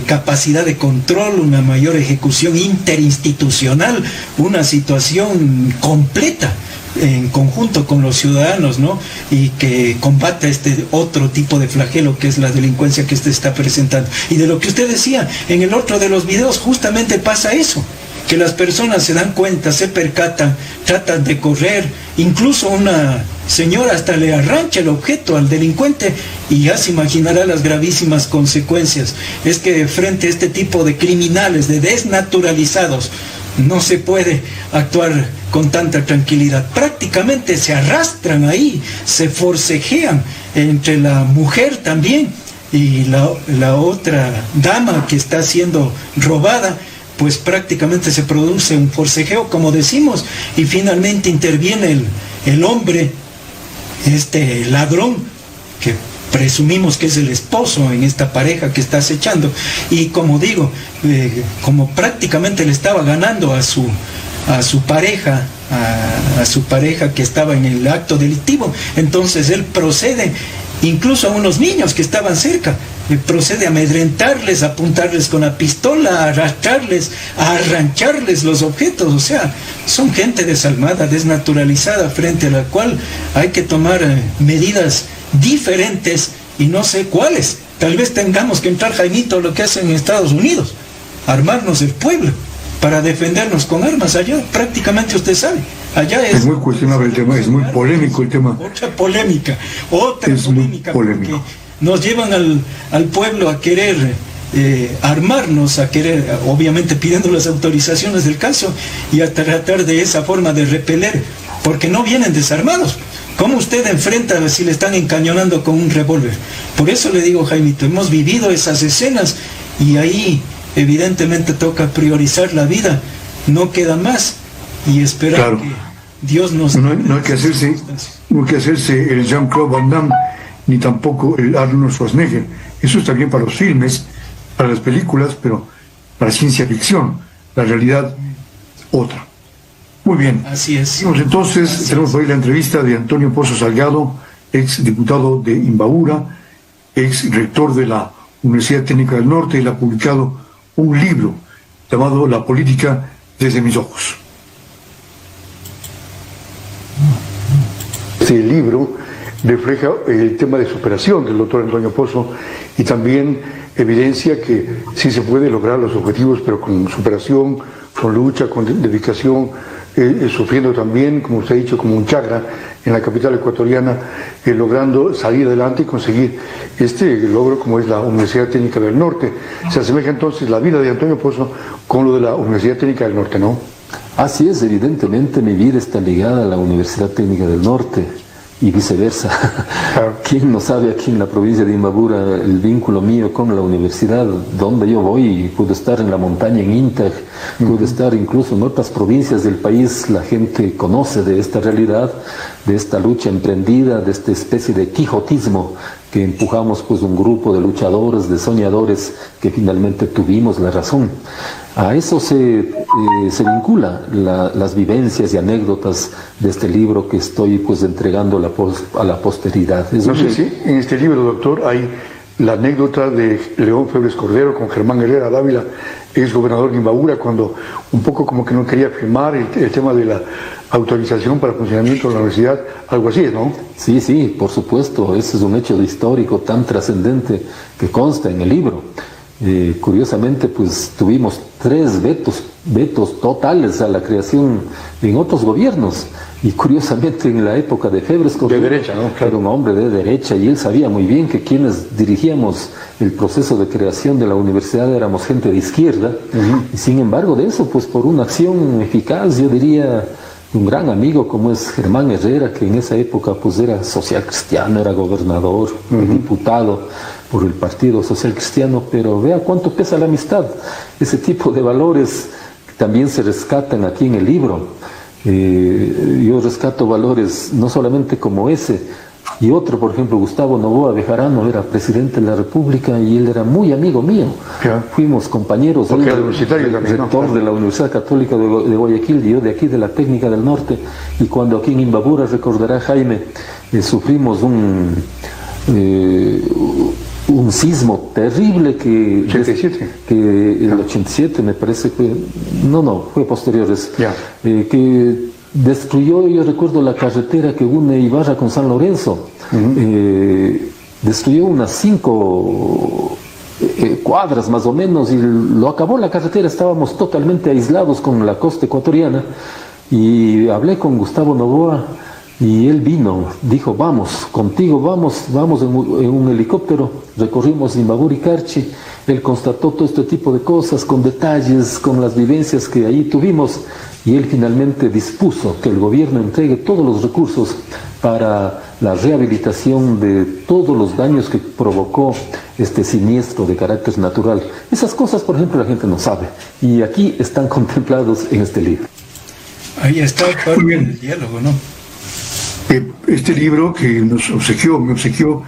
capacidad de control, una mayor ejecución interinstitucional, una situación completa en conjunto con los ciudadanos, ¿no? Y que combata este otro tipo de flagelo que es la delincuencia que se está presentando. Y de lo que usted decía en el otro de los videos, justamente pasa eso, que las personas se dan cuenta, se percatan, tratan de correr, incluso una señora hasta le arranca el objeto al delincuente y ya se imaginará las gravísimas consecuencias. Es que frente a este tipo de criminales, de desnaturalizados, no se puede actuar con tanta tranquilidad. Prácticamente se arrastran ahí, se forcejean entre la mujer también y la otra dama que está siendo robada. Pues prácticamente se produce un forcejeo, como decimos, y finalmente interviene el hombre, este ladrón, que presumimos que es el esposo en esta pareja que está acechando, y como digo, como prácticamente le estaba ganando a su pareja, a su pareja que estaba en el acto delictivo, entonces él procede incluso a unos niños que estaban cerca. Procede a amedrentarles, a apuntarles con la pistola, a arrastrarles, a arrancharles los objetos. O sea, son gente desalmada, desnaturalizada, frente a la cual hay que tomar medidas diferentes y no sé cuáles. Tal vez tengamos que entrar, Jaimito, lo que hacen en Estados Unidos, armarnos el pueblo para defendernos con armas. Allá prácticamente usted sabe, allá es muy cuestionable el tema, es muy polémico el tema. Otra polémica, porque nos llevan al pueblo a querer armarnos, a querer, obviamente pidiendo las autorizaciones del caso, y a tratar de esa forma de repeler, porque no vienen desarmados. ¿Cómo usted enfrenta si le están encañonando con un revólver? Por eso le digo, Jaimito, hemos vivido esas escenas y ahí evidentemente toca priorizar la vida, no queda más, y esperar que Dios nos... No hay que hacerse el Jean-Claude Van Damme, ni tampoco el Arnold Schwarzenegger. Eso está bien para los filmes, para las películas, pero para ciencia ficción, la realidad otra. Muy bien. Así es. Seguimos entonces, tenemos hoy la entrevista de Antonio Pozo Salgado, ex diputado de Imbabura, ex rector de la Universidad Técnica del Norte. Él ha publicado un libro llamado La política desde mis ojos. Este libro refleja el tema de superación del doctor Antonio Pozo y también evidencia que sí se puede lograr los objetivos, pero con superación, con lucha, con dedicación, sufriendo también, como usted ha dicho, como un chakra en la capital ecuatoriana, logrando salir adelante y conseguir este logro como es la Universidad Técnica del Norte. Se asemeja entonces la vida de Antonio Pozo con lo de la Universidad Técnica del Norte, ¿no? Así es, evidentemente mi vida está ligada a la Universidad Técnica del Norte y viceversa. ¿Quién no sabe aquí en la provincia de Imbabura el vínculo mío con la universidad? Donde yo voy, puedo estar en la montaña en Intag, puedo estar incluso en otras provincias del país. La gente conoce de esta realidad, de esta lucha emprendida, de esta especie de quijotismo que empujamos pues un grupo de luchadores, de soñadores que finalmente tuvimos la razón. A eso se vincula las vivencias y anécdotas de este libro que estoy pues entregando a la posteridad. No sé si en este libro, doctor, hay la anécdota de León Febres Cordero con Germán Herrera Dávila, ex gobernador de Imbabura, cuando un poco como que no quería firmar el tema de la autorización para el funcionamiento de la universidad, algo así, ¿no? Sí, sí, por supuesto, ese es un hecho histórico tan trascendente que consta en el libro. Curiosamente, pues tuvimos 3 vetos totales a la creación en otros gobiernos, y curiosamente en la época de Febres Cordero, de derecha, ¿no? Claro. Era un hombre de derecha, y él sabía muy bien que quienes dirigíamos el proceso de creación de la universidad éramos gente de izquierda, y sin embargo de eso, pues por una acción eficaz, yo diría, un gran amigo como es Germán Herrera, que en esa época pues era social cristiano, era gobernador, diputado por el Partido Social Cristiano, pero vea cuánto pesa la amistad. Ese tipo de valores también se rescatan aquí en el libro. Yo rescato valores no solamente como ese, y otro, por ejemplo, Gustavo Noboa Bejarano era presidente de la República y él era muy amigo mío. Fuimos compañeros, él era rector de la Universidad Católica de Guayaquil y yo de aquí de la Técnica del Norte, y cuando aquí en Imbabura, recordará Jaime, sufrimos un sismo terrible que 87. Que el 87 me parece que fue posterior eso, que destruyó, yo recuerdo, la carretera que une Ibarra con San Lorenzo. Destruyó unas 5 cuadras más o menos y lo acabó la carretera. Estábamos totalmente aislados con la costa ecuatoriana, y hablé con Gustavo Noboa y él vino, dijo: vamos, contigo vamos en un helicóptero. Recorrimos Imbabura y Carchi. Él constató todo este tipo de cosas con detalles, con las vivencias que ahí tuvimos, y él finalmente dispuso que el gobierno entregue todos los recursos para la rehabilitación de todos los daños que provocó este siniestro de carácter natural. Esas cosas, por ejemplo, la gente no sabe, y aquí están contemplados en este libro. Ahí está parte del diálogo, ¿no? Este libro que me obsequió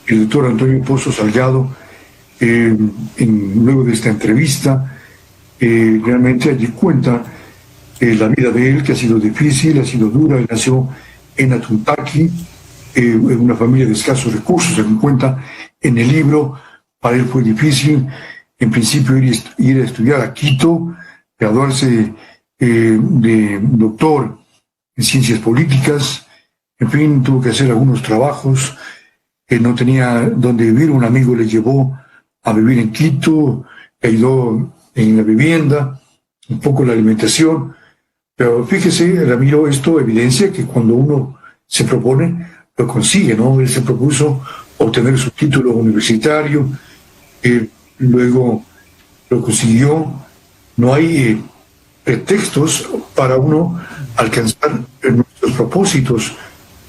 el doctor Antonio Pozo Salgado, luego de esta entrevista, realmente allí cuenta la vida de él, que ha sido difícil, ha sido dura. Él nació en Atuntaqui, una familia de escasos recursos, se cuenta en el libro. Para él fue difícil, en principio, ir a estudiar a Quito, graduarse de doctor en ciencias políticas. En fin, tuvo que hacer algunos trabajos, no tenía dónde vivir. Un amigo le llevó a vivir en Quito, le ayudó en la vivienda, un poco la alimentación. Pero fíjese, Ramiro, esto evidencia que cuando uno se propone, lo consigue, ¿no? Él se propuso obtener su título universitario, luego lo consiguió. No hay pretextos para uno alcanzar nuestros propósitos.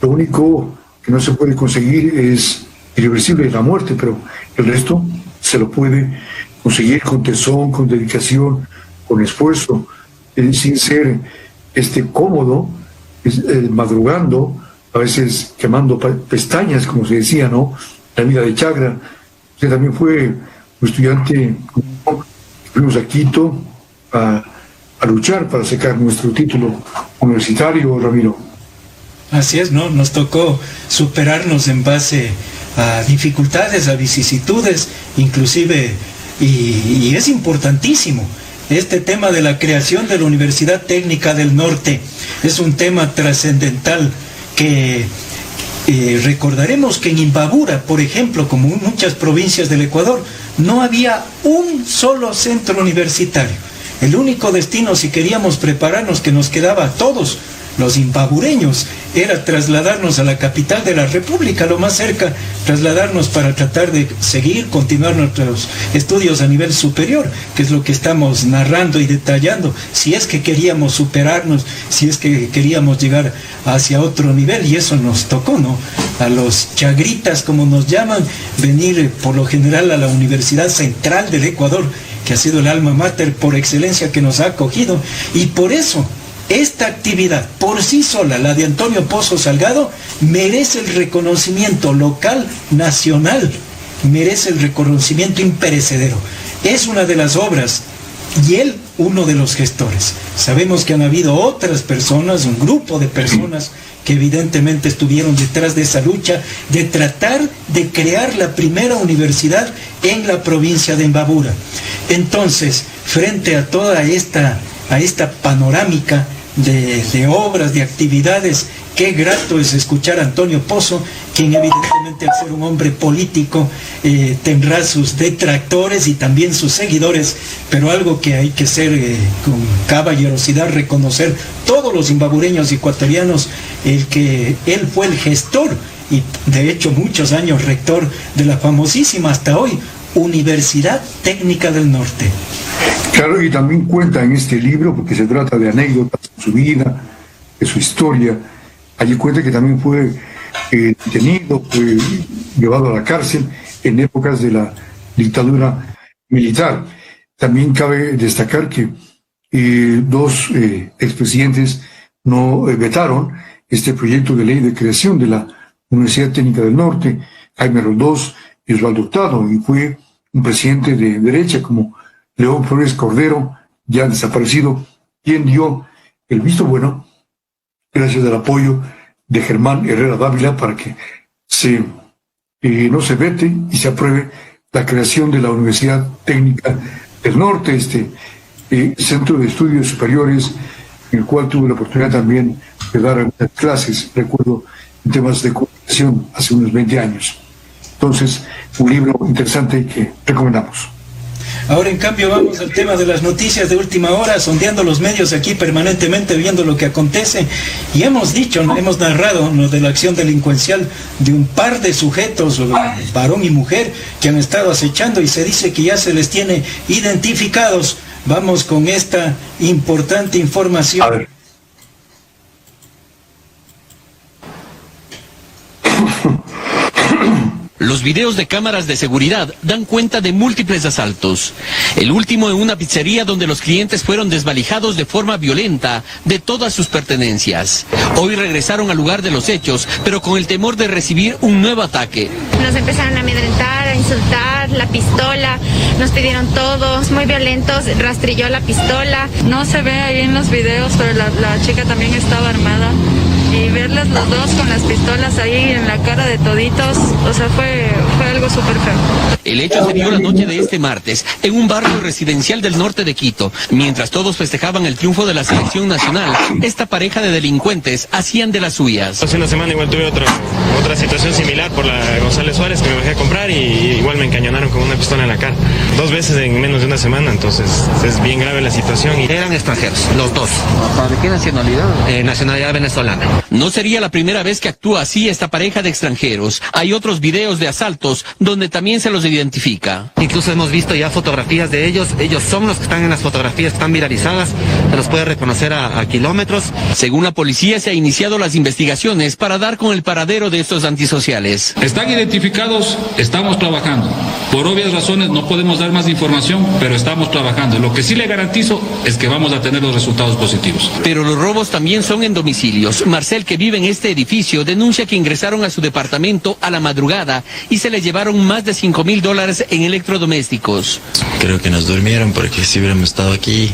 Lo único que no se puede conseguir es irreversible la muerte, pero el resto se lo puede conseguir con tesón, con dedicación, con esfuerzo, sin ser cómodo, madrugando, a veces quemando pestañas, como se decía, ¿no? La vida de Chagra. Usted también fue un estudiante, fuimos a Quito a luchar para sacar nuestro título universitario, Ramiro. Así es, ¿no? Nos tocó superarnos en base a dificultades, a vicisitudes, inclusive, y es importantísimo. Este tema de la creación de la Universidad Técnica del Norte es un tema trascendental que recordaremos que en Imbabura, por ejemplo, como en muchas provincias del Ecuador, no había un solo centro universitario. El único destino, si queríamos prepararnos, que nos quedaba a todos los imbabureños, era trasladarnos a la capital de la República, lo más cerca, trasladarnos para tratar de continuar nuestros estudios a nivel superior, que es lo que estamos narrando y detallando, si es que queríamos superarnos, si es que queríamos llegar hacia otro nivel, y eso nos tocó, ¿no? A los chagritas, como nos llaman, venir por lo general a la Universidad Central del Ecuador, que ha sido el alma mater por excelencia que nos ha acogido, y por eso esta actividad por sí sola, la de Antonio Pozo Salgado, merece el reconocimiento local, nacional, merece el reconocimiento imperecedero. Es una de las obras y él uno de los gestores. Sabemos que han habido otras personas, un grupo de personas que evidentemente estuvieron detrás de esa lucha de tratar de crear la primera universidad en la provincia de Imbabura. Entonces, frente a toda esta panorámica de obras, de actividades, qué grato es escuchar a Antonio Pozo, quien evidentemente al ser un hombre político tendrá sus detractores y también sus seguidores, pero algo que hay que ser con caballerosidad, reconocer todos los imbabureños y ecuatorianos, que él fue el gestor y de hecho muchos años rector de la famosísima hasta hoy Universidad Técnica del Norte. Claro, y también cuenta en este libro, porque se trata de anécdotas de su vida, de su historia. Allí cuenta que también fue detenido, fue llevado a la cárcel en épocas de la dictadura militar. También cabe destacar que dos expresidentes no vetaron este proyecto de ley de creación de la Universidad Técnica del Norte, Jaime Roldós y Osvaldo Hurtado, y fue un presidente de derecha como León Flores Cordero, ya desaparecido, quien dio el visto bueno, gracias al apoyo de Germán Herrera Dávila, para que no se vete y se apruebe la creación de la Universidad Técnica del Norte, centro de estudios superiores, en el cual tuve la oportunidad también de dar algunas clases, recuerdo, en temas de comunicación hace unos 20 años. Entonces, un libro interesante que recomendamos. Ahora, en cambio, vamos al tema de las noticias de última hora, sondeando los medios aquí permanentemente, viendo lo que acontece. Y hemos narrado de la acción delincuencial de un par de sujetos, varón y mujer, que han estado acechando y se dice que ya se les tiene identificados. Vamos con esta importante información. A ver. Los videos de cámaras de seguridad dan cuenta de múltiples asaltos. El último en una pizzería donde los clientes fueron desvalijados de forma violenta de todas sus pertenencias. Hoy regresaron al lugar de los hechos, pero con el temor de recibir un nuevo ataque. Nos empezaron a amedrentar, a insultar, la pistola, nos pidieron todos, muy violentos, rastrilló la pistola. No se ve ahí en los videos, pero la chica también estaba armada. y verles los dos con las pistolas ahí en la cara de toditos, o sea, fue algo súper feo. El hecho se dio la noche de este martes en un barrio residencial del norte de Quito. Mientras todos festejaban el triunfo de la selección nacional, esta pareja de delincuentes hacían de las suyas. Hace una semana igual tuve otra situación similar por la González Suárez, que me bajé a comprar y igual me encañonaron con una pistola en la cara. 2 veces en menos de una semana, entonces es bien grave la situación. Eran extranjeros, los dos. ¿De qué nacionalidad? Nacionalidad venezolana. No sería la primera vez que actúa así esta pareja de extranjeros. Hay otros videos de asaltos donde también se los identifica. Incluso hemos visto ya fotografías de ellos. Ellos son los que están en las fotografías, están viralizadas. Se los puede reconocer a kilómetros. Según la policía, se ha iniciado las investigaciones para dar con el paradero de estos antisociales. Están identificados, estamos trabajando. Por obvias razones no podemos dar más información, pero estamos trabajando. Lo que sí le garantizo es que vamos a tener los resultados positivos. Pero los robos también son en domicilios. Marcel, que vive en este edificio, denuncia que ingresaron a su departamento a la madrugada y se le llevaron más de $5,000 en electrodomésticos. Creo que nos durmieron porque si hubiéramos estado aquí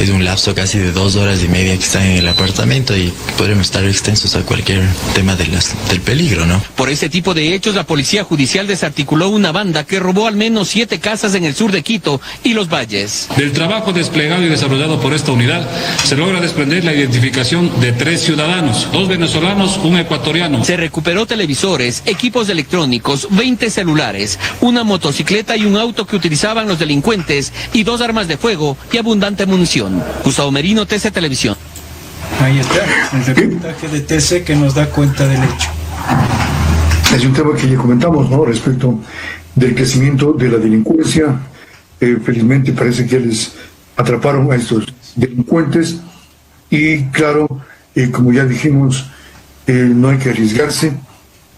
es un lapso casi de 2 horas y media que están en el apartamento y podríamos estar extensos a cualquier tema del peligro, ¿no? Por ese tipo de hechos, la policía judicial desarticuló una banda que robó al menos 7 casas en el sur de Quito y Los Valles. Del trabajo desplegado y desarrollado por esta unidad se logra desprender la identificación de 3 ciudadanos, 2 venezolanos, 1 ecuatoriano. Se recuperó televisores, equipos electrónicos, 20 celulares, una motocicleta y un auto que utilizaban los delincuentes y 2 armas de fuego y abundante munición. Gustavo Merino, TC Televisión. Ahí está, el reportaje de TC que nos da cuenta del hecho. Es un tema que ya comentamos, ¿no? Respecto del crecimiento de la delincuencia. Felizmente parece que les atraparon a estos delincuentes y claro, como ya dijimos, no hay que arriesgarse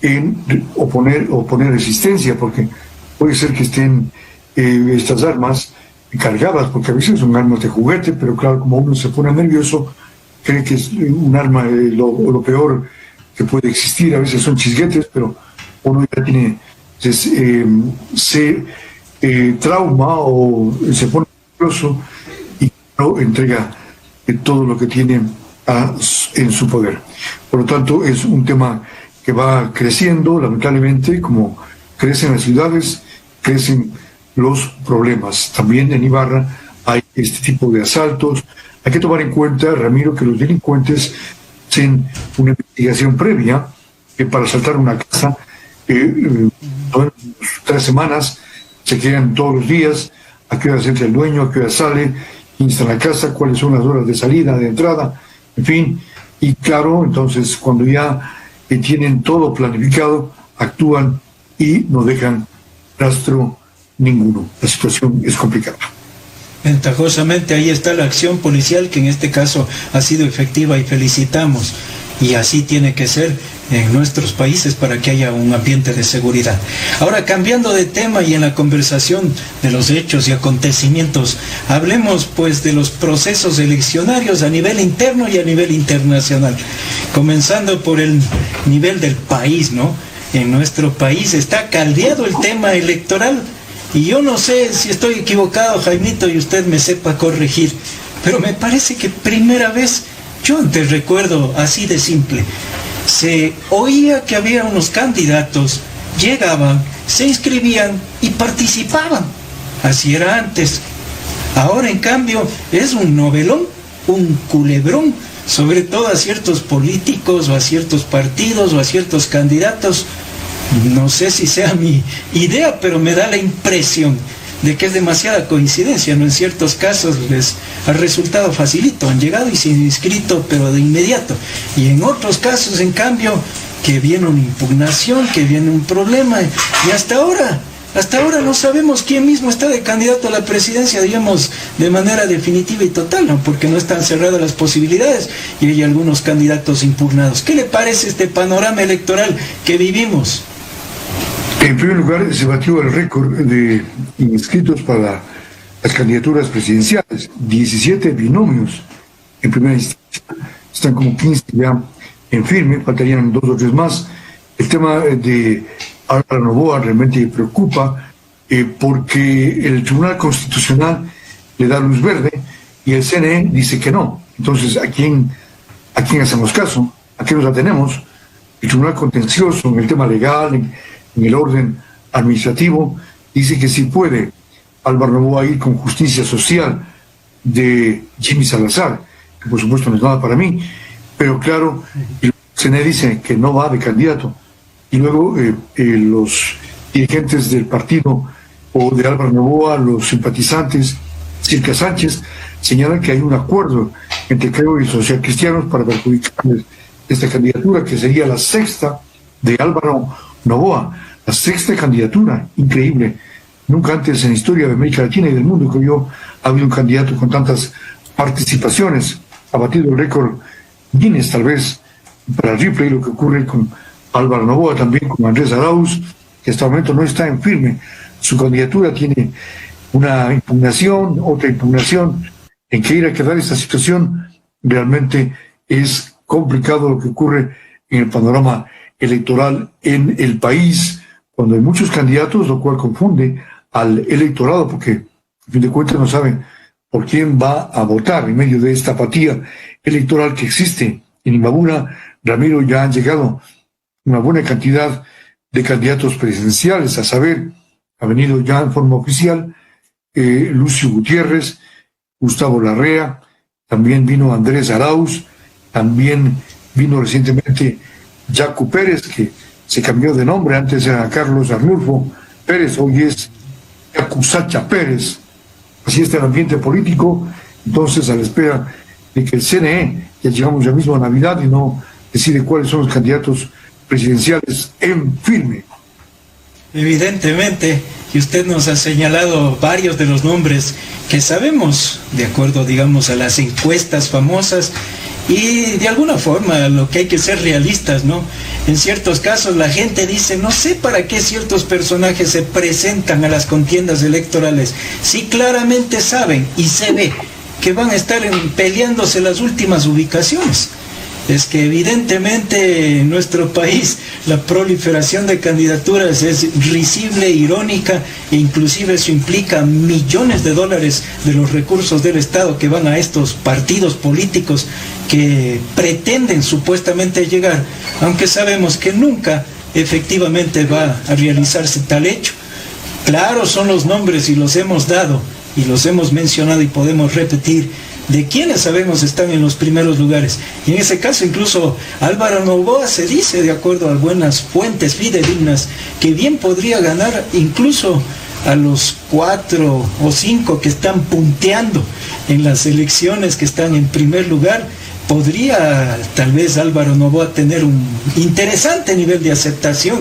en oponer resistencia, porque puede ser que estén estas armas cargadas, porque a veces son armas de juguete, pero claro, como uno se pone nervioso, cree que es un arma lo peor que puede existir. A veces son chisguetes, pero uno ya tiene trauma o se pone nervioso y no entrega todo lo que tiene en su poder. Por lo tanto, es un tema que va creciendo, lamentablemente, como crecen las ciudades, crecen los problemas. También en Ibarra hay este tipo de asaltos. Hay que tomar en cuenta, Ramiro, que los delincuentes hacen una investigación previa para asaltar una casa. 3 semanas se quedan todos los días, a qué hora entra el dueño, a qué hora sale, quién está en la casa, cuáles son las horas de salida, de entrada, en fin. Y claro, entonces cuando ya tienen todo planificado, actúan y no dejan rastro ninguno. La situación es complicada. Ventajosamente ahí está la acción policial, que en este caso ha sido efectiva y felicitamos. Y así tiene que ser en nuestros países para que haya un ambiente de seguridad. Ahora, cambiando de tema y en la conversación de los hechos y acontecimientos, hablemos pues de los procesos eleccionarios a nivel interno y a nivel internacional. Comenzando por el nivel del país, ¿no? En nuestro país está caldeado el tema electoral. Y yo no sé si estoy equivocado, Jaimito, y usted me sepa corregir, pero me parece que primera vez, yo antes recuerdo así de simple, se oía que había unos candidatos, llegaban, se inscribían y participaban. Así era antes. Ahora, en cambio, es un novelón, un culebrón, sobre todo a ciertos políticos o a ciertos partidos o a ciertos candidatos. No sé si sea mi idea, pero me da la impresión de que es demasiada coincidencia, ¿no? En ciertos casos les ha resultado facilito, han llegado y se han inscrito, pero de inmediato. Y en otros casos, en cambio, que viene una impugnación, que viene un problema, y hasta ahora no sabemos quién mismo está de candidato a la presidencia, digamos, de manera definitiva y total, ¿no? Porque no están cerradas las posibilidades y hay algunos candidatos impugnados. ¿Qué le parece este panorama electoral que vivimos? En primer lugar, se batió el récord de inscritos para las candidaturas presidenciales. 17 binomios en primera instancia. Están como 15 ya en firme, faltarían 2 o 3 más. El tema de Álvaro Noboa realmente preocupa porque el Tribunal Constitucional le da luz verde y el CNE dice que no. Entonces, ¿a quién hacemos caso? ¿A qué nos atenemos? El Tribunal Contencioso, en el tema legal, en el orden administrativo, dice que sí puede Álvaro Noboa ir con justicia social de Jimmy Salazar, que por supuesto no es nada para mí, pero claro, el CNE dice que no va de candidato, y luego los dirigentes del partido o de Álvaro Noboa, los simpatizantes, Circa Sánchez, señalan que hay un acuerdo entre Creo y Social Cristianos para perjudicarles esta candidatura, que sería la sexta de Álvaro Noboa, la sexta candidatura, increíble. Nunca antes en la historia de América Latina y del mundo, creo yo, ha habido un candidato con tantas participaciones. Ha batido el récord Guinness, tal vez, para Ripley, lo que ocurre con Álvaro Noboa, también con Andrés Arauz, que hasta el momento no está en firme. Su candidatura tiene una impugnación, otra impugnación. En que ir a quedar esta situación realmente es complicado lo que ocurre en el panorama electoral en el país, cuando hay muchos candidatos, lo cual confunde al electorado, porque a fin de cuentas no saben por quién va a votar en medio de esta apatía electoral que existe. En Imbabura, Ramiro, ya han llegado una buena cantidad de candidatos presidenciales, a saber, ha venido ya en forma oficial Lucio Gutiérrez, Gustavo Larrea, también vino Andrés Arauz, también vino recientemente Jaco Pérez, que se cambió de nombre, antes era Carlos Arnulfo Pérez, hoy es Jaco Sacha Pérez. Así está el ambiente político, entonces a la espera de que el CNE, ya llegamos ya mismo a Navidad y no decide cuáles son los candidatos presidenciales en firme. Evidentemente, y usted nos ha señalado varios de los nombres que sabemos, de acuerdo, digamos, a las encuestas famosas, y de alguna forma lo que hay que ser realistas, ¿no? En ciertos casos la gente dice, no sé para qué ciertos personajes se presentan a las contiendas electorales, si claramente saben y se ve que van a estar peleándose las últimas ubicaciones. Es que evidentemente en nuestro país la proliferación de candidaturas es risible, irónica, e inclusive eso implica millones de dólares de los recursos del Estado que van a estos partidos políticos que pretenden supuestamente llegar, aunque sabemos que nunca efectivamente va a realizarse tal hecho. Claro, son los nombres y los hemos dado y los hemos mencionado y podemos repetir de quienes sabemos están en los primeros lugares. Y en ese caso incluso Álvaro Noboa se dice, de acuerdo a buenas fuentes fidedignas, que bien podría ganar incluso a los 4 o 5 que están punteando en las elecciones, que están en primer lugar. Podría tal vez Álvaro Noboa tener un interesante nivel de aceptación,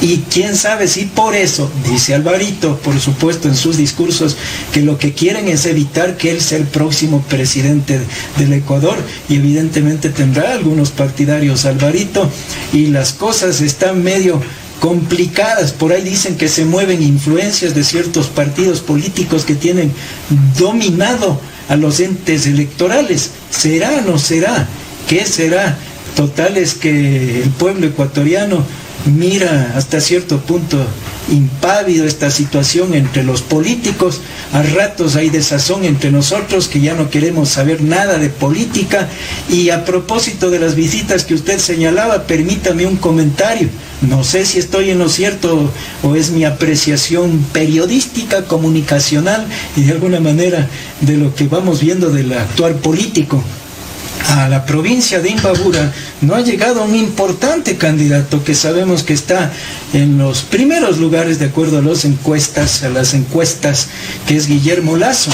y quién sabe si por eso, dice Alvarito, por supuesto en sus discursos, que lo que quieren es evitar que él sea el próximo presidente del Ecuador, y evidentemente tendrá algunos partidarios Alvarito, y las cosas están medio complicadas. Por ahí dicen que se mueven influencias de ciertos partidos políticos que tienen dominado a los entes electorales. ¿Será o no será? ¿Qué será? Total es que el pueblo ecuatoriano mira hasta cierto punto impávido esta situación entre los políticos. A ratos hay desazón entre nosotros, que ya no queremos saber nada de política. Y a propósito de las visitas que usted señalaba, permítame un comentario. No sé si estoy en lo cierto o es mi apreciación periodística, comunicacional y de alguna manera de lo que vamos viendo del actuar político. A la provincia de Imbabura no ha llegado un importante candidato que sabemos que está en los primeros lugares de acuerdo a las encuestas, que es Guillermo Lasso.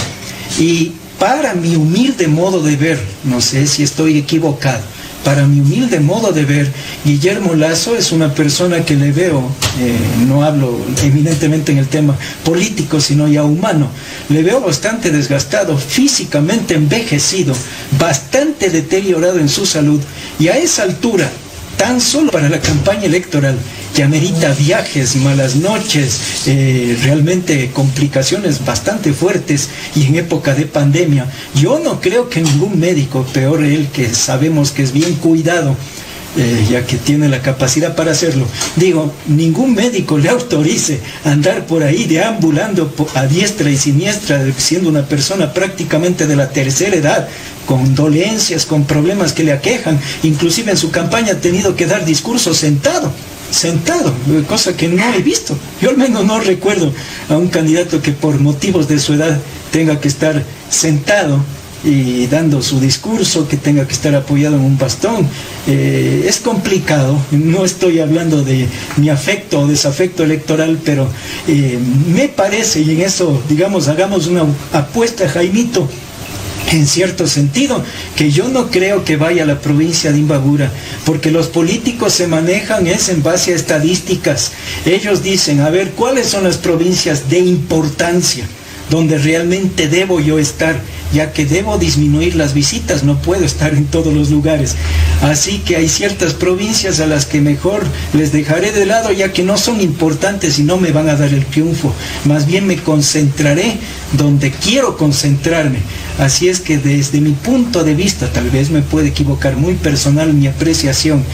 Y para mi humilde modo de ver, no sé si estoy equivocado, para mi humilde modo de ver, Guillermo Lasso es una persona que le veo, no hablo eminentemente en el tema político, sino ya humano, le veo bastante desgastado, físicamente envejecido, bastante deteriorado en su salud, y a esa altura, tan solo para la campaña electoral, que amerita viajes, malas noches, realmente complicaciones bastante fuertes, y en época de pandemia, yo no creo que ningún médico, peor él que sabemos que es bien cuidado, ya que tiene la capacidad para hacerlo. Digo, ningún médico le autorice andar por ahí deambulando a diestra y siniestra, siendo una persona prácticamente de la tercera edad, con dolencias, con problemas que le aquejan. Inclusive en su campaña ha tenido que dar discursos sentado, cosa que no he visto. Yo al menos no recuerdo a un candidato que por motivos de su edad tenga que estar sentado y dando su discurso, que tenga que estar apoyado en un bastón. Es complicado, no estoy hablando de mi afecto o desafecto electoral, pero me parece, y en eso, digamos, hagamos una apuesta, Jaimito, en cierto sentido, que yo no creo que vaya a la provincia de Imbabura, porque los políticos se manejan es en base a estadísticas. Ellos dicen, a ver, ¿cuáles son las provincias de importancia donde realmente debo yo estar, ya que debo disminuir las visitas, no puedo estar en todos los lugares? Así que hay ciertas provincias a las que mejor les dejaré de lado, ya que no son importantes y no me van a dar el triunfo. Más bien me concentraré donde quiero concentrarme. Así es que desde mi punto de vista, tal vez me puede equivocar, muy personal mi apreciación,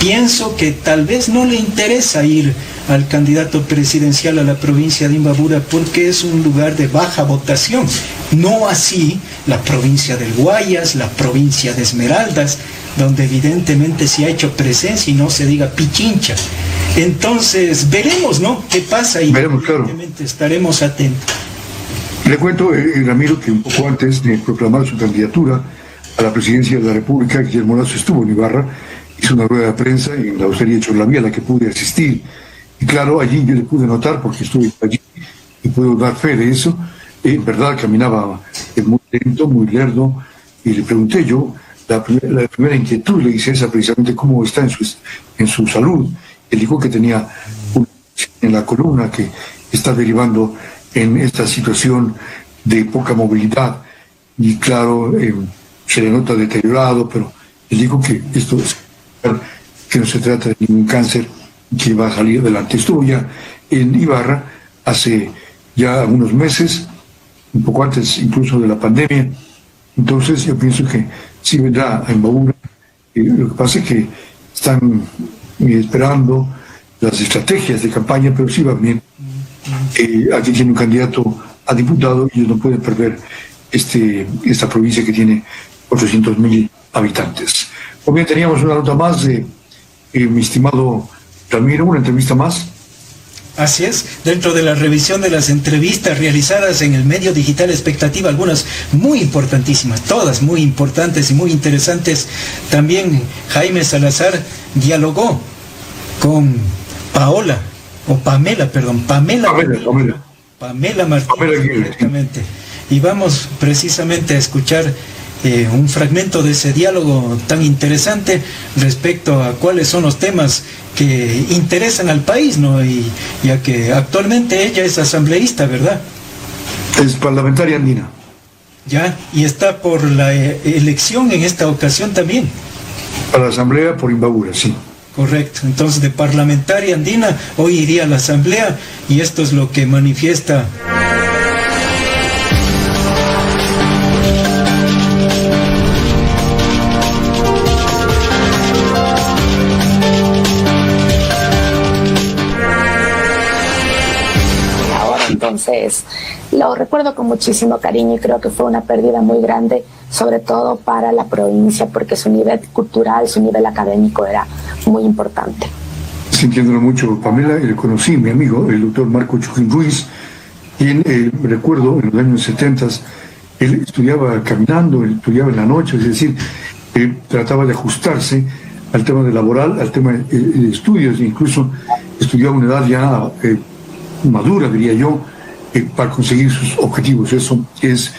pienso que tal vez no le interesa ir al candidato presidencial a la provincia de Imbabura porque es un lugar de baja votación. No así la provincia del Guayas, la provincia de Esmeraldas, donde evidentemente se ha hecho presencia y no se diga Pichincha. Entonces veremos, ¿no?, qué pasa y veremos, evidentemente claro, estaremos atentos. Le cuento, Ramiro, que un poco antes de proclamar su candidatura a la presidencia de la República, Guillermo Lazo estuvo en Ibarra, hizo una rueda de prensa en la hostería Chorlamía, a la que pude asistir. Y claro, allí yo le pude notar, porque estuve allí y puedo dar fe de eso, en verdad caminaba muy lento, muy lerdo, y le pregunté yo, la primera inquietud le hice esa, precisamente cómo está en su salud. Él dijo que tenía en la columna que está derivando en esta situación de poca movilidad, y claro, se le nota deteriorado, pero él dijo que esto que no se trata de ningún cáncer, que va a salir adelante. Estuvo ya en Ibarra hace ya algunos meses, un poco antes incluso de la pandemia, entonces yo pienso que sí vendrá a Imbabura. Lo que pasa es que están esperando las estrategias de campaña, pero sí va bien. Aquí tiene un candidato a diputado y ellos no pueden perder esta provincia que tiene 800.000 habitantes. Pues bien, teníamos una nota más de mi estimado Ramiro, una entrevista más. Así es, dentro de la revisión de las entrevistas realizadas en el medio digital Expectativa, algunas muy importantísimas, todas muy importantes y muy interesantes. También Jaime Salazar dialogó con Pamela Martínez, directamente. Y vamos precisamente a escuchar un fragmento de ese diálogo tan interesante respecto a cuáles son los temas que interesan al país, ¿no? Y ya que actualmente ella es asambleísta, ¿verdad? Es parlamentaria andina. Ya, y está por la elección en esta ocasión también. Para la asamblea por Imbabura, sí. Correcto, entonces de parlamentaria andina, hoy iría a la asamblea y esto es lo que manifiesta. Entonces, lo recuerdo con muchísimo cariño y creo que fue una pérdida muy grande, sobre todo para la provincia, porque su nivel cultural, su nivel académico era muy importante. Sintiéndolo mucho, Pamela, le conocí, mi amigo, el doctor Marco Chujín Ruiz, quien, recuerdo, en los años 70, él estudiaba caminando, él estudiaba en la noche, es decir, trataba de ajustarse al tema de laboral, al tema de estudios, incluso estudió a una edad ya madura, diría yo, para conseguir sus objetivos. Eso es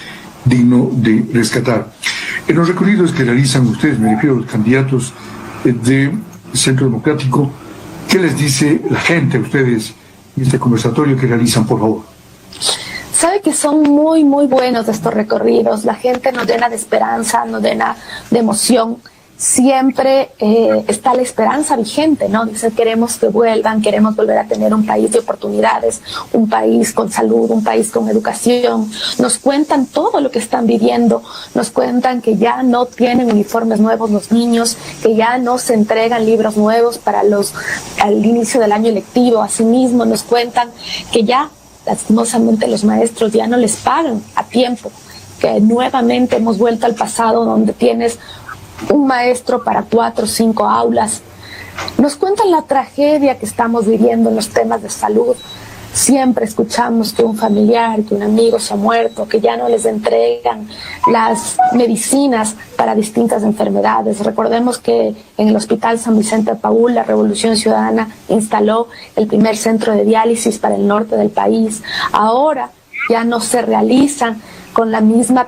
digno de rescatar. En los recorridos que realizan ustedes, me refiero a los candidatos de Centro Democrático, ¿qué les dice la gente a ustedes en este conversatorio que realizan, por favor? Sabe que son muy buenos estos recorridos. La gente nos llena de esperanza, nos llena de emoción. siempre está la esperanza vigente, ¿no? Dicen, queremos que vuelvan, queremos volver a tener un país de oportunidades, un país con salud, un país con educación. Nos cuentan todo lo que están viviendo, nos cuentan que ya no tienen uniformes nuevos los niños, que ya no se entregan libros nuevos para al inicio del año lectivo. Asimismo, nos cuentan que ya, lastimosamente, los maestros ya no les pagan a tiempo, que nuevamente hemos vuelto al pasado donde tienes un maestro para 4 o 5 aulas. Nos cuentan la tragedia que estamos viviendo en los temas de salud. Siempre escuchamos que un familiar, que un amigo se ha muerto, que ya no les entregan las medicinas para distintas enfermedades. Recordemos que en el Hospital San Vicente de Paúl, la Revolución Ciudadana instaló el primer centro de diálisis para el norte del país. Ahora ya no se realizan con la misma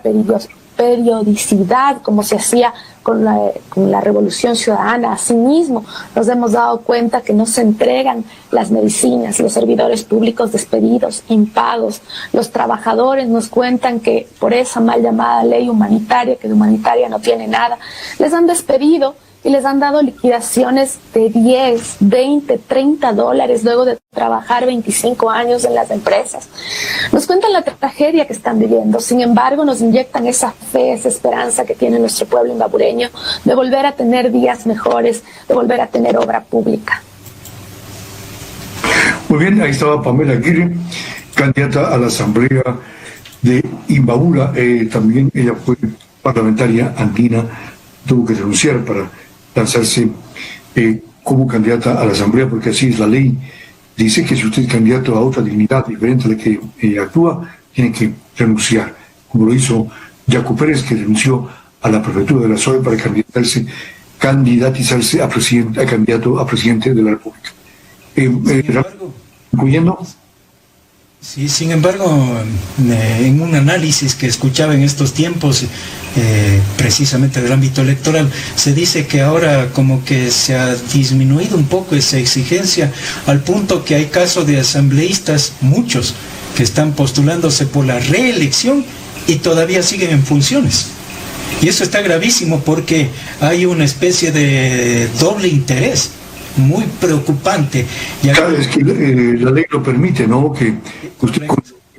periodicidad como se hacía con la Revolución Ciudadana. Asimismo, nos hemos dado cuenta que no se entregan las medicinas, los servidores públicos despedidos, impagos. Los trabajadores nos cuentan que por esa mal llamada ley humanitaria, que de humanitaria no tiene nada, les han despedido y les han dado liquidaciones de 10, 20, 30 dólares luego de trabajar 25 años en las empresas. Nos cuentan la tragedia que están viviendo, sin embargo nos inyectan esa fe, esa esperanza que tiene nuestro pueblo imbabureño de volver a tener días mejores, de volver a tener obra pública. Muy bien, ahí estaba Pamela Aguirre, candidata a la Asamblea de Imbabura. También ella fue parlamentaria andina, tuvo que renunciar para lanzarse como candidata a la Asamblea, porque así es la ley. Dice que si usted es candidato a otra dignidad diferente a la que actúa, tiene que renunciar, como lo hizo Jaco Pérez, que renunció a la prefectura de la SOE para candidatizarse a candidato a presidente de la República. Incluyendo... Sí, sin embargo, en un análisis que escuchaba en estos tiempos, precisamente del ámbito electoral, se dice que ahora como que se ha disminuido un poco esa exigencia, al punto que hay casos de asambleístas, muchos, que están postulándose por la reelección y todavía siguen en funciones. Y eso está gravísimo porque hay una especie de doble interés muy preocupante. Claro, es que la ley lo permite, ¿no? Que usted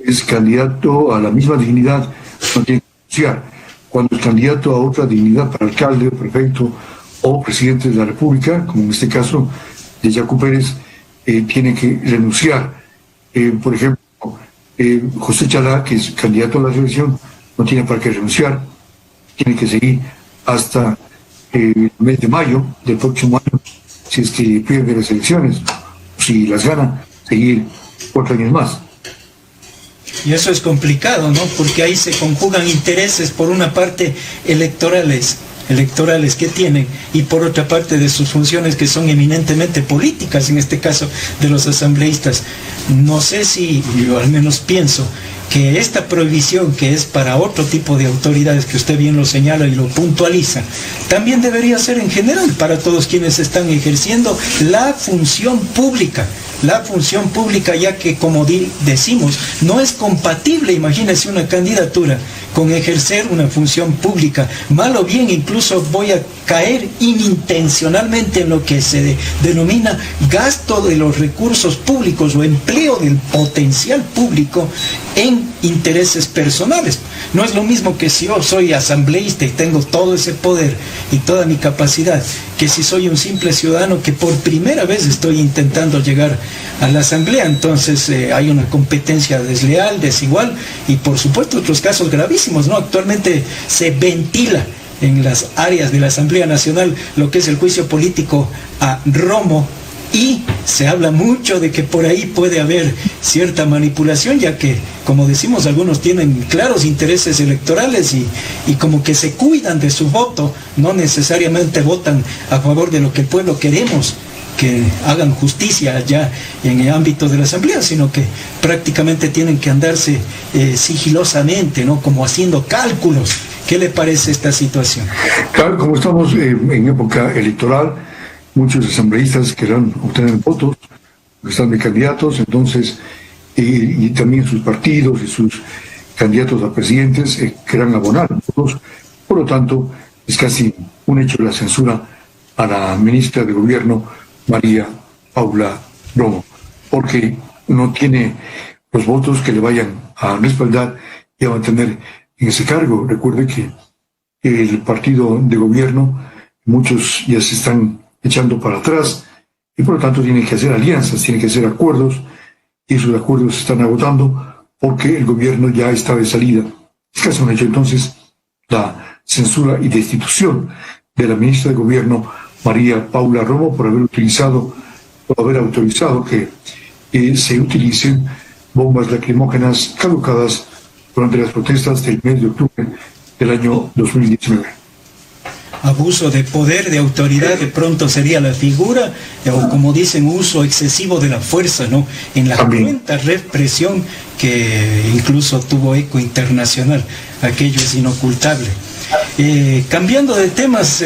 es candidato a la misma dignidad, no tiene que renunciar. Cuando es candidato a otra dignidad para alcalde, prefecto o presidente de la República, como en este caso de Jaco Pérez, tiene que renunciar. Por ejemplo, José Chalá, que es candidato a la reelección, no tiene para qué renunciar, tiene que seguir hasta el mes de mayo del próximo año, si es que pierde las elecciones, si las gana, seguir 4 años más. Y eso es complicado, ¿no? Porque ahí se conjugan intereses, por una parte electorales que tienen, y por otra parte de sus funciones que son eminentemente políticas, en este caso de los asambleístas. No sé si, yo al menos pienso, que esta prohibición, que es para otro tipo de autoridades, que usted bien lo señala y lo puntualiza, también debería ser en general para todos quienes están ejerciendo la función pública, ya que, como decimos, no es compatible, imagínese, una candidatura con ejercer una función pública. Mal o bien, incluso voy a caer inintencionalmente en lo que se denomina gasto de los recursos públicos o empleo del potencial público en intereses personales. No es lo mismo que si yo soy asambleísta y tengo todo ese poder y toda mi capacidad, que si soy un simple ciudadano que por primera vez estoy intentando llegar a la asamblea. Entonces hay una competencia desleal, desigual, y por supuesto otros casos gravísimos, ¿no? Actualmente se ventila en las áreas de la Asamblea Nacional lo que es el juicio político a Romo, y se habla mucho de que por ahí puede haber cierta manipulación, ya que, como decimos, algunos tienen claros intereses electorales y como que se cuidan de su voto, no necesariamente votan a favor de lo que el pueblo queremos, que hagan justicia allá en el ámbito de la Asamblea, sino que prácticamente tienen que andarse sigilosamente, ¿no? Como haciendo cálculos. ¿Qué le parece esta situación? Claro, como estamos en época electoral, muchos asambleístas querrán obtener votos, están de candidatos, entonces, y también sus partidos y sus candidatos a presidentes querrán abonar votos. Por lo tanto, es casi un hecho la censura a la ministra de Gobierno, María Paula Romo, porque no tiene los votos que le vayan a respaldar y a mantener en ese cargo. Recuerde que el partido de gobierno, muchos ya se están echando para atrás y por lo tanto tienen que hacer alianzas, tienen que hacer acuerdos, y esos acuerdos se están agotando porque el gobierno ya está de salida. Es casi un hecho entonces la censura y destitución de la ministra de Gobierno, María Paula Romo, por haber autorizado que se utilicen bombas lacrimógenas caducadas durante las protestas del mes de octubre del año 2019. Abuso de poder, de autoridad, de pronto sería la figura, o como dicen, uso excesivo de la fuerza, ¿no? En la cruenta represión que incluso tuvo eco internacional. Aquello es inocultable. Cambiando de temas,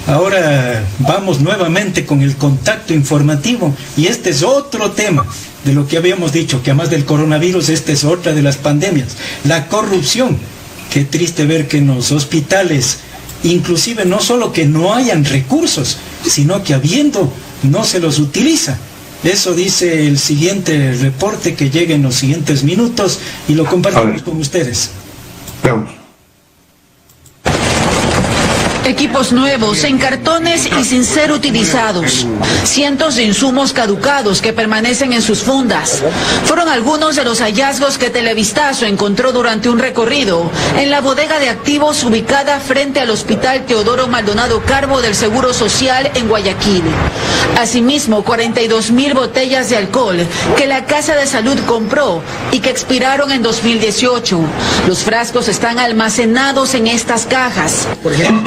ahora vamos nuevamente con el contacto informativo, y este es otro tema de lo que habíamos dicho, que además del coronavirus, esta es otra de las pandemias, la corrupción. Qué triste ver que en los hospitales, inclusive no solo que no hayan recursos, sino que habiendo, no se los utiliza. Eso dice el siguiente reporte que llega en los siguientes minutos y lo compartimos con ustedes. Veamos. Equipos nuevos, en cartones y sin ser utilizados. Cientos de insumos caducados que permanecen en sus fundas. Fueron algunos de los hallazgos que Televistazo encontró durante un recorrido en la bodega de activos ubicada frente al Hospital Teodoro Maldonado Carbo del Seguro Social en Guayaquil. Asimismo, 42.000 botellas de alcohol que la Casa de Salud compró y que expiraron en 2018. Los frascos están almacenados en estas cajas.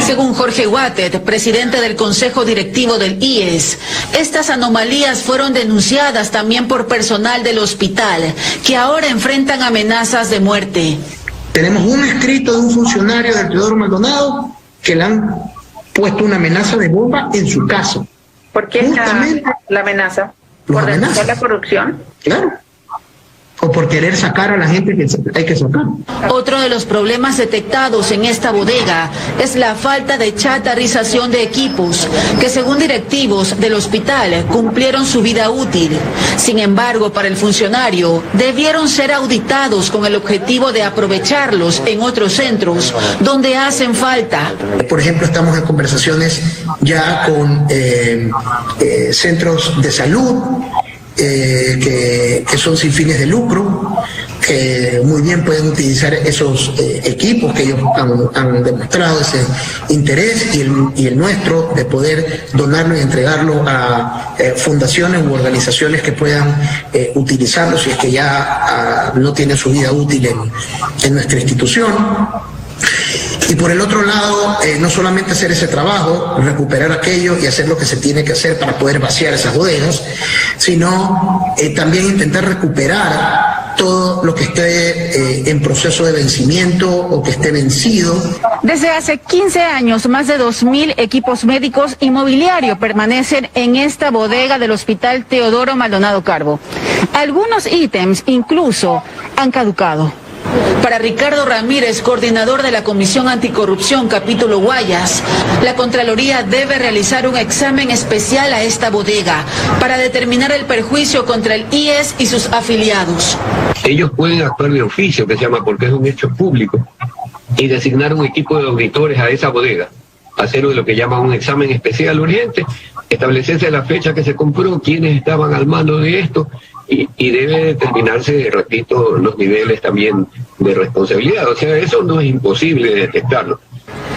Según Jorge Guatet, presidente del Consejo Directivo del IES, estas anomalías fueron denunciadas también por personal del hospital, que ahora enfrentan amenazas de muerte. Tenemos un escrito de un funcionario del Teodoro Maldonado que le han puesto una amenaza de bomba en su casa. ¿Por qué la amenaza? ¿Por denunciar la corrupción? Claro. O por querer sacar a la gente que hay que sacar. Otro de los problemas detectados en esta bodega es la falta de chatarrización de equipos, que según directivos del hospital cumplieron su vida útil. Sin embargo, para el funcionario, debieron ser auditados con el objetivo de aprovecharlos en otros centros donde hacen falta. Por ejemplo, estamos en conversaciones ya con centros de salud, que son sin fines de lucro, que muy bien pueden utilizar esos equipos, que ellos han demostrado ese interés, y el nuestro de poder donarlo y entregarlo a fundaciones u organizaciones que puedan utilizarlo si es que ya no tienen su vida útil en nuestra institución. Y por el otro lado, no solamente hacer ese trabajo, recuperar aquello y hacer lo que se tiene que hacer para poder vaciar esas bodegas, sino también intentar recuperar todo lo que esté en proceso de vencimiento o que esté vencido. Desde hace 15 años, más de 2.000 equipos médicos y mobiliario permanecen en esta bodega del Hospital Teodoro Maldonado Carbo. Algunos ítems incluso han caducado. Para Ricardo Ramírez, coordinador de la Comisión Anticorrupción Capítulo Guayas, la Contraloría debe realizar un examen especial a esta bodega para determinar el perjuicio contra el IES y sus afiliados. Ellos pueden actuar de oficio, que se llama, porque es un hecho público, y designar un equipo de auditores a esa bodega, hacer lo que llaman un examen especial urgente, establecerse la fecha que se compró, quiénes estaban al mando de esto, y debe determinarse, repito, los niveles también de responsabilidad. O sea, eso no es imposible de detectarlo.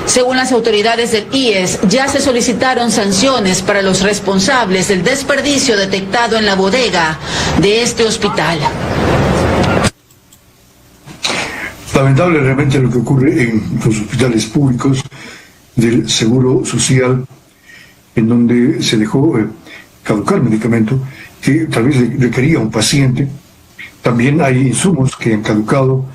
Según las autoridades del IES, ya se solicitaron sanciones para los responsables del desperdicio detectado en la bodega de este hospital. Lamentable realmente lo que ocurre en los hospitales públicos del Seguro Social, en donde se dejó caducar medicamento que tal vez requería un paciente. También hay insumos que han caducado,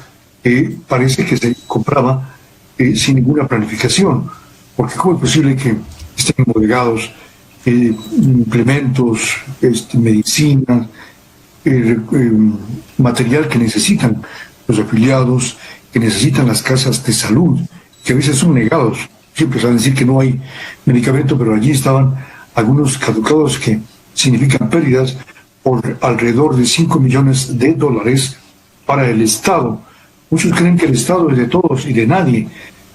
parece que se compraba sin ninguna planificación, porque ¿cómo es posible que estén embodegados implementos, medicinas, material que necesitan los afiliados, que necesitan las casas de salud, que a veces son negados siempre saben decir que no hay medicamento, pero allí estaban algunos caducados que significan pérdidas por alrededor de $5 millones para el Estado. Muchos creen que el Estado es de todos y de nadie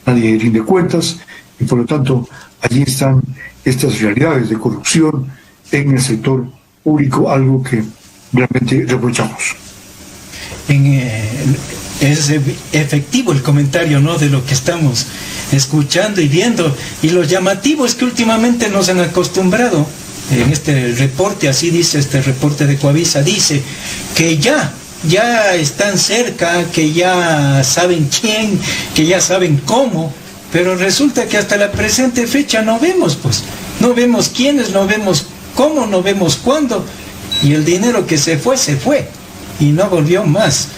rinde cuentas, y por lo tanto allí están estas realidades de corrupción en el sector público, algo que realmente reprochamos. Es efectivo el comentario, ¿no?, de lo que estamos escuchando y viendo, y lo llamativo es que últimamente nos han acostumbrado, en este reporte, así dice este reporte de Coavisa, dice que ya están cerca, que ya saben quién, que ya saben cómo, pero resulta que hasta la presente fecha no vemos quiénes, no vemos cómo, no vemos cuándo, y el dinero que se fue y no volvió más.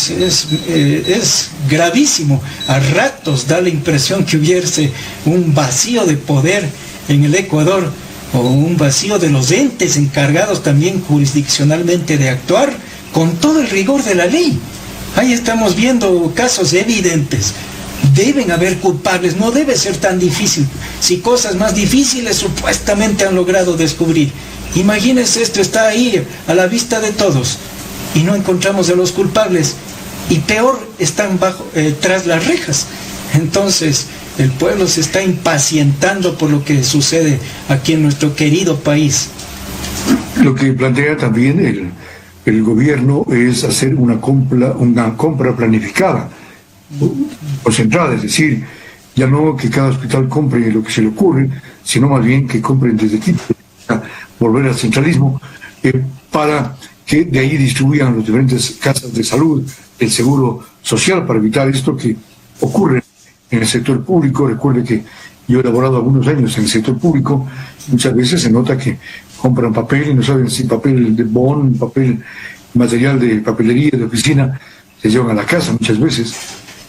Es gravísimo. A ratos da la impresión que hubiese un vacío de poder en el Ecuador, o un vacío de los entes encargados también jurisdiccionalmente de actuar con todo el rigor de la ley. Ahí estamos viendo casos evidentes. Deben haber culpables, no debe ser tan difícil. Si cosas más difíciles supuestamente han logrado descubrir. Imagínense, esto está ahí a la vista de todos y no encontramos a los culpables, y peor, están tras las rejas. Entonces el pueblo se está impacientando por lo que sucede aquí en nuestro querido país. Lo que plantea también el gobierno es hacer una compra planificada, concentrada, es decir, ya no que cada hospital compre lo que se le ocurre, sino más bien que compren desde Quito, volver al centralismo, para que de ahí distribuyan las diferentes casas de salud, el seguro social, para evitar esto que ocurre en el sector público. Recuerde que yo he elaborado algunos años en el sector público, muchas veces se nota que compran papel y no saben si papel de bond, material de papelería, de oficina, se llevan a la casa muchas veces.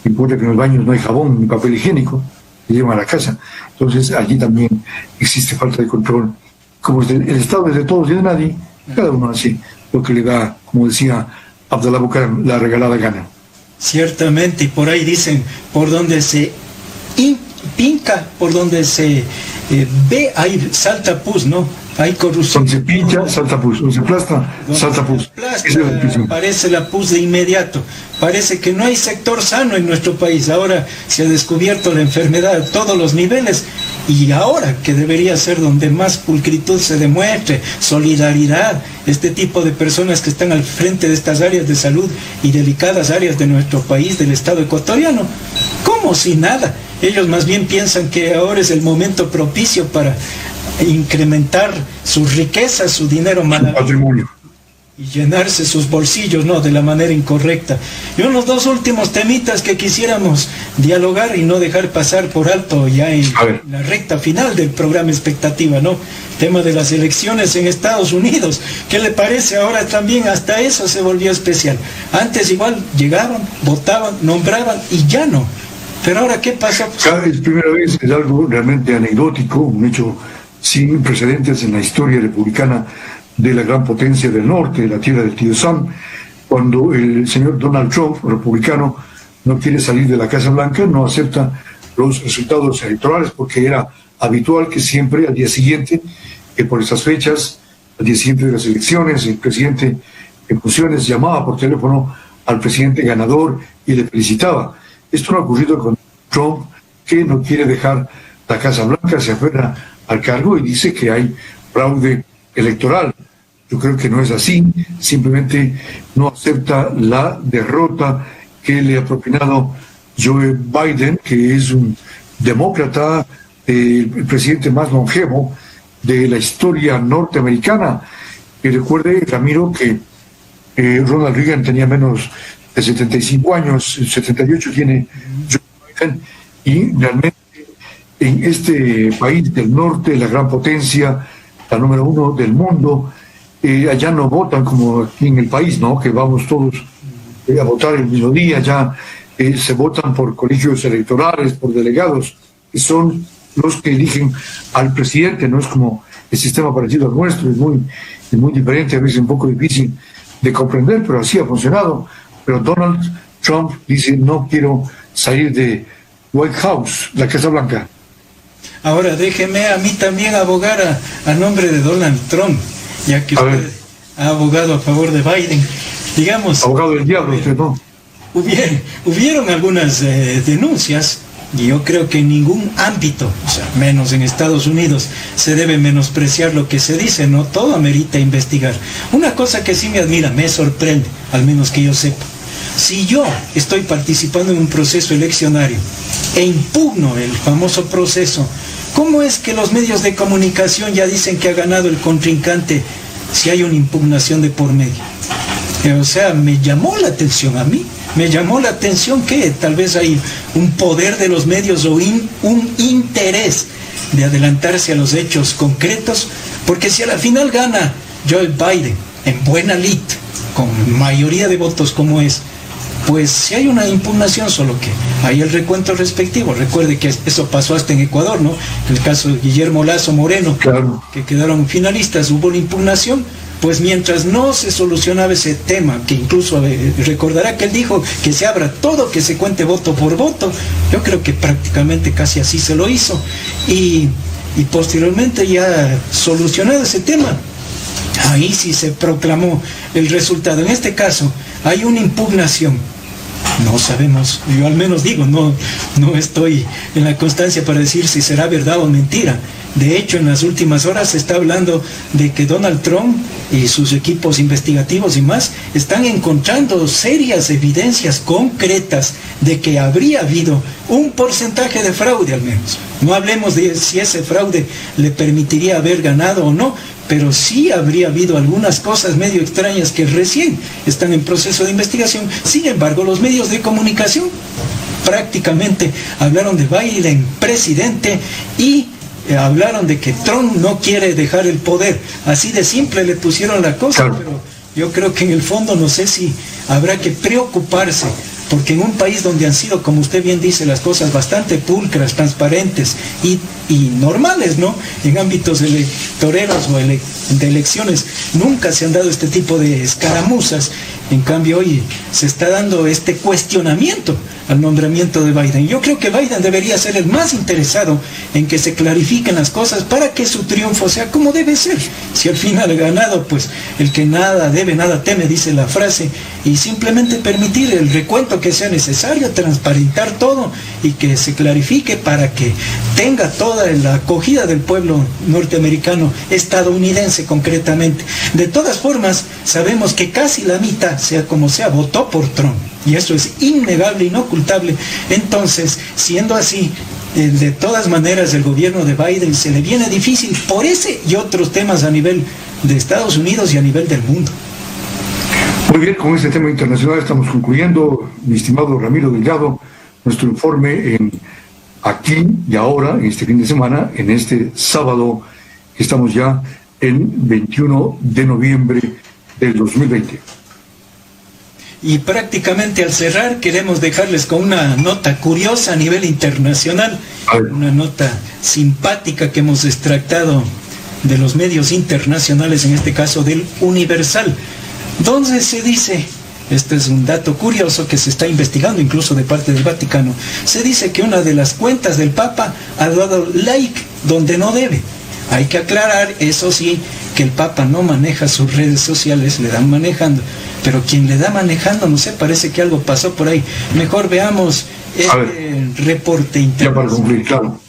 No importa que en los baños no hay jabón ni papel higiénico, se llevan a la casa. Entonces allí también existe falta de control. Como el Estado es de todos y de nadie, cada uno hace lo que le da, como decía Abdalá Bucaram, la regalada gana. Ciertamente, y por ahí dicen, por donde se pinca, por donde se ve, hay salta pus, ¿no? Hay corrupción. Donde se pincha, salta pus. Donde se plasta, salta pus. Aparece la pus de inmediato. Parece que no hay sector sano en nuestro país. Ahora se ha descubierto la enfermedad a todos los niveles, y ahora que debería ser donde más pulcritud se demuestre, solidaridad, este tipo de personas que están al frente de estas áreas de salud y delicadas áreas de nuestro país, del Estado ecuatoriano, como si nada. Ellos más bien piensan que ahora es el momento propicio para incrementar sus riquezas, su dinero, su patrimonio, y llenarse sus bolsillos, no, de la manera incorrecta. Y unos dos últimos temitas que quisiéramos dialogar y no dejar pasar por alto ya en la recta final del programa Expectativa, ¿no? Tema de las elecciones en Estados Unidos. ¿Qué le parece? Ahora también hasta eso se volvió especial. Antes igual llegaban, votaban, nombraban y ya no. Pero ahora, ¿qué pasa? Es primera vez, es algo realmente anecdótico, un hecho sin precedentes en la historia republicana de la gran potencia del norte, de la tierra del tío Sam, cuando el señor Donald Trump, republicano, no quiere salir de la Casa Blanca, no acepta los resultados electorales, porque era habitual que siempre al día siguiente, que por esas fechas, al día siguiente de las elecciones, el presidente en funciones llamaba por teléfono al presidente ganador y le felicitaba. Esto no ha ocurrido con Trump, que no quiere dejar la Casa Blanca, se aferra al cargo y dice que hay fraude electoral. Yo creo que no es así, simplemente no acepta la derrota que le ha propinado Joe Biden, que es un demócrata, el presidente más longevo de la historia norteamericana. Y recuerde, Ramiro, que Ronald Reagan tenía menos de 75 años, 78 tiene Joe Biden, y realmente en este país del norte, la gran potencia, la número uno del mundo, allá no votan como aquí en el país, ¿no? Que vamos todos a votar el mismo día, ya se votan por colegios electorales, por delegados, que son los que eligen al presidente, no es como el sistema parecido al nuestro, es muy diferente, a veces un poco difícil de comprender, pero así ha funcionado. Pero Donald Trump dice, no quiero salir de White House, la Casa Blanca. Ahora déjeme a mí también abogar a nombre de Donald Trump, ya que usted ha abogado a favor de Biden. Digamos, abogado del diablo, usted no. Hubieron algunas denuncias, y yo creo que en ningún ámbito, o sea, menos en Estados Unidos, se debe menospreciar lo que se dice, no todo amerita investigar. Una cosa que sí me admira, me sorprende, al menos que yo sepa. Si yo estoy participando en un proceso eleccionario e impugno el famoso proceso, ¿cómo es que los medios de comunicación ya dicen que ha ganado el contrincante si hay una impugnación de por medio? O sea, me llamó la atención a mí. Me llamó la atención que tal vez hay un poder de los medios o un interés de adelantarse a los hechos concretos, porque si a la final gana Joe Biden en buena lid, con mayoría de votos como es, pues si hay una impugnación, solo que hay el recuento respectivo. Recuerde que eso pasó hasta en Ecuador, ¿no? El caso de Guillermo Lazo Moreno, claro, que quedaron finalistas, hubo una impugnación. Pues mientras no se solucionaba ese tema, que incluso recordará que él dijo que se abra todo, que se cuente voto por voto, yo creo que prácticamente casi así se lo hizo, y posteriormente ya solucionado ese tema, ahí sí se proclamó el resultado. En este caso hay una impugnación, no sabemos, yo al menos digo, no estoy en la constancia para decir si será verdad o mentira. De hecho, en las últimas horas se está hablando de que Donald Trump y sus equipos investigativos y más están encontrando serias evidencias concretas de que habría habido un porcentaje de fraude al menos. No hablemos de si ese fraude le permitiría haber ganado o no, pero sí habría habido algunas cosas medio extrañas que recién están en proceso de investigación. Sin embargo, los medios de comunicación prácticamente hablaron de Biden presidente y hablaron de que Trump no quiere dejar el poder. Así de simple le pusieron la cosa, claro. Pero yo creo que en el fondo no sé si habrá que preocuparse, porque en un país donde han sido, como usted bien dice, las cosas bastante pulcras, transparentes y normales, ¿no? En ámbitos electoreros o de elecciones, nunca se han dado este tipo de escaramuzas. En cambio, hoy se está dando este cuestionamiento al nombramiento de Biden. Yo creo que Biden debería ser el más interesado en que se clarifiquen las cosas para que su triunfo sea como debe ser. Si al final ha ganado, pues el que nada debe, nada teme, dice la frase, y simplemente permitir el recuento que sea necesario, transparentar todo y que se clarifique para que tenga toda la acogida del pueblo norteamericano, estadounidense concretamente. De todas formas, sabemos que casi la mitad, sea como sea, votó por Trump. Y eso es innegable, inocultable. Entonces, siendo así, de todas maneras el gobierno de Biden se le viene difícil por ese y otros temas a nivel de Estados Unidos y a nivel del mundo. Muy bien, con este tema internacional estamos concluyendo, mi estimado Ramiro Delgado, nuestro informe en Aquí y Ahora, en este fin de semana, en este sábado, que estamos ya en 21 de noviembre del 2020. Y prácticamente al cerrar queremos dejarles con una nota curiosa a nivel internacional, una nota simpática que hemos extractado de los medios internacionales, en este caso del Universal, donde se dice, este es un dato curioso que se está investigando incluso de parte del Vaticano, se dice que una de las cuentas del Papa ha dado like donde no debe. Hay que aclarar, eso sí, que el Papa no maneja sus redes sociales, le dan manejando, pero quien le da manejando, no sé, parece que algo pasó por ahí. Mejor veamos este reporte internacional. Ya para concluir, claro.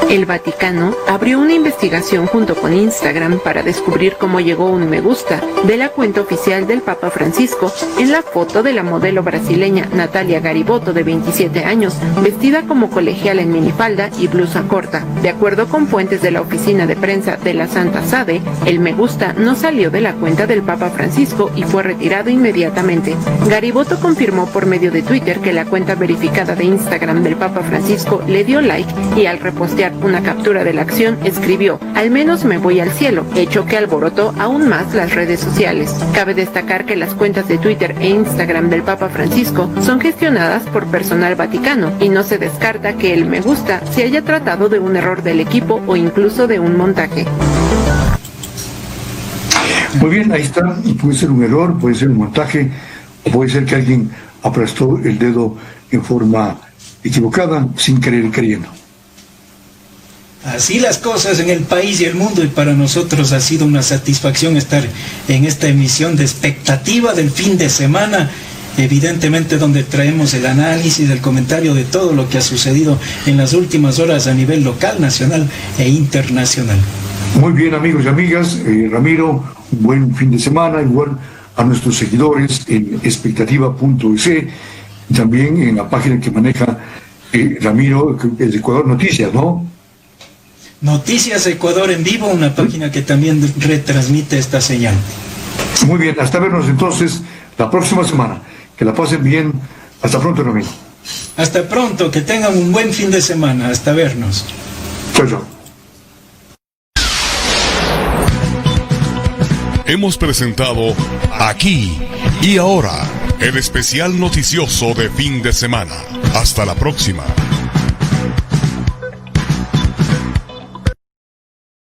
El Vaticano abrió una investigación junto con Instagram para descubrir cómo llegó un me gusta de la cuenta oficial del Papa Francisco en la foto de la modelo brasileña Natalia Garibotto, de 27 años, vestida como colegiala en minifalda y blusa corta. De acuerdo con fuentes de la oficina de prensa de la Santa Sede, el me gusta no salió de la cuenta del Papa Francisco y fue retirado inmediatamente. Garibotto confirmó por medio de Twitter que la cuenta verificada de Instagram del Papa Francisco le dio like y al repostear una captura de la acción escribió: "Al menos me voy al cielo", hecho que alborotó aún más las redes sociales. Cabe destacar que las cuentas de Twitter e Instagram del Papa Francisco son gestionadas por personal vaticano y no se descarta que el me gusta se haya tratado de un error del equipo o incluso de un montaje. Muy bien, ahí está, y puede ser un error, puede ser un montaje o puede ser que alguien aplastó el dedo en forma equivocada, sin querer queriendo. Así las cosas en el país y el mundo, y para nosotros ha sido una satisfacción estar en esta emisión de expectativa del fin de semana, evidentemente donde traemos el análisis, el comentario de todo lo que ha sucedido en las últimas horas a nivel local, nacional e internacional. Muy bien, amigos y amigas, Ramiro, un buen fin de semana, igual a nuestros seguidores en expectativa.es y también en la página que maneja Ramiro, es Ecuador Noticias, ¿no? Noticias Ecuador en Vivo, una página que también retransmite esta señal. Muy bien, hasta vernos entonces la próxima semana. Que la pasen bien. Hasta pronto, Ramiro. Hasta pronto, que tengan un buen fin de semana. Hasta vernos. Chao, chao. Hemos presentado Aquí y Ahora, el especial noticioso de fin de semana. Hasta la próxima.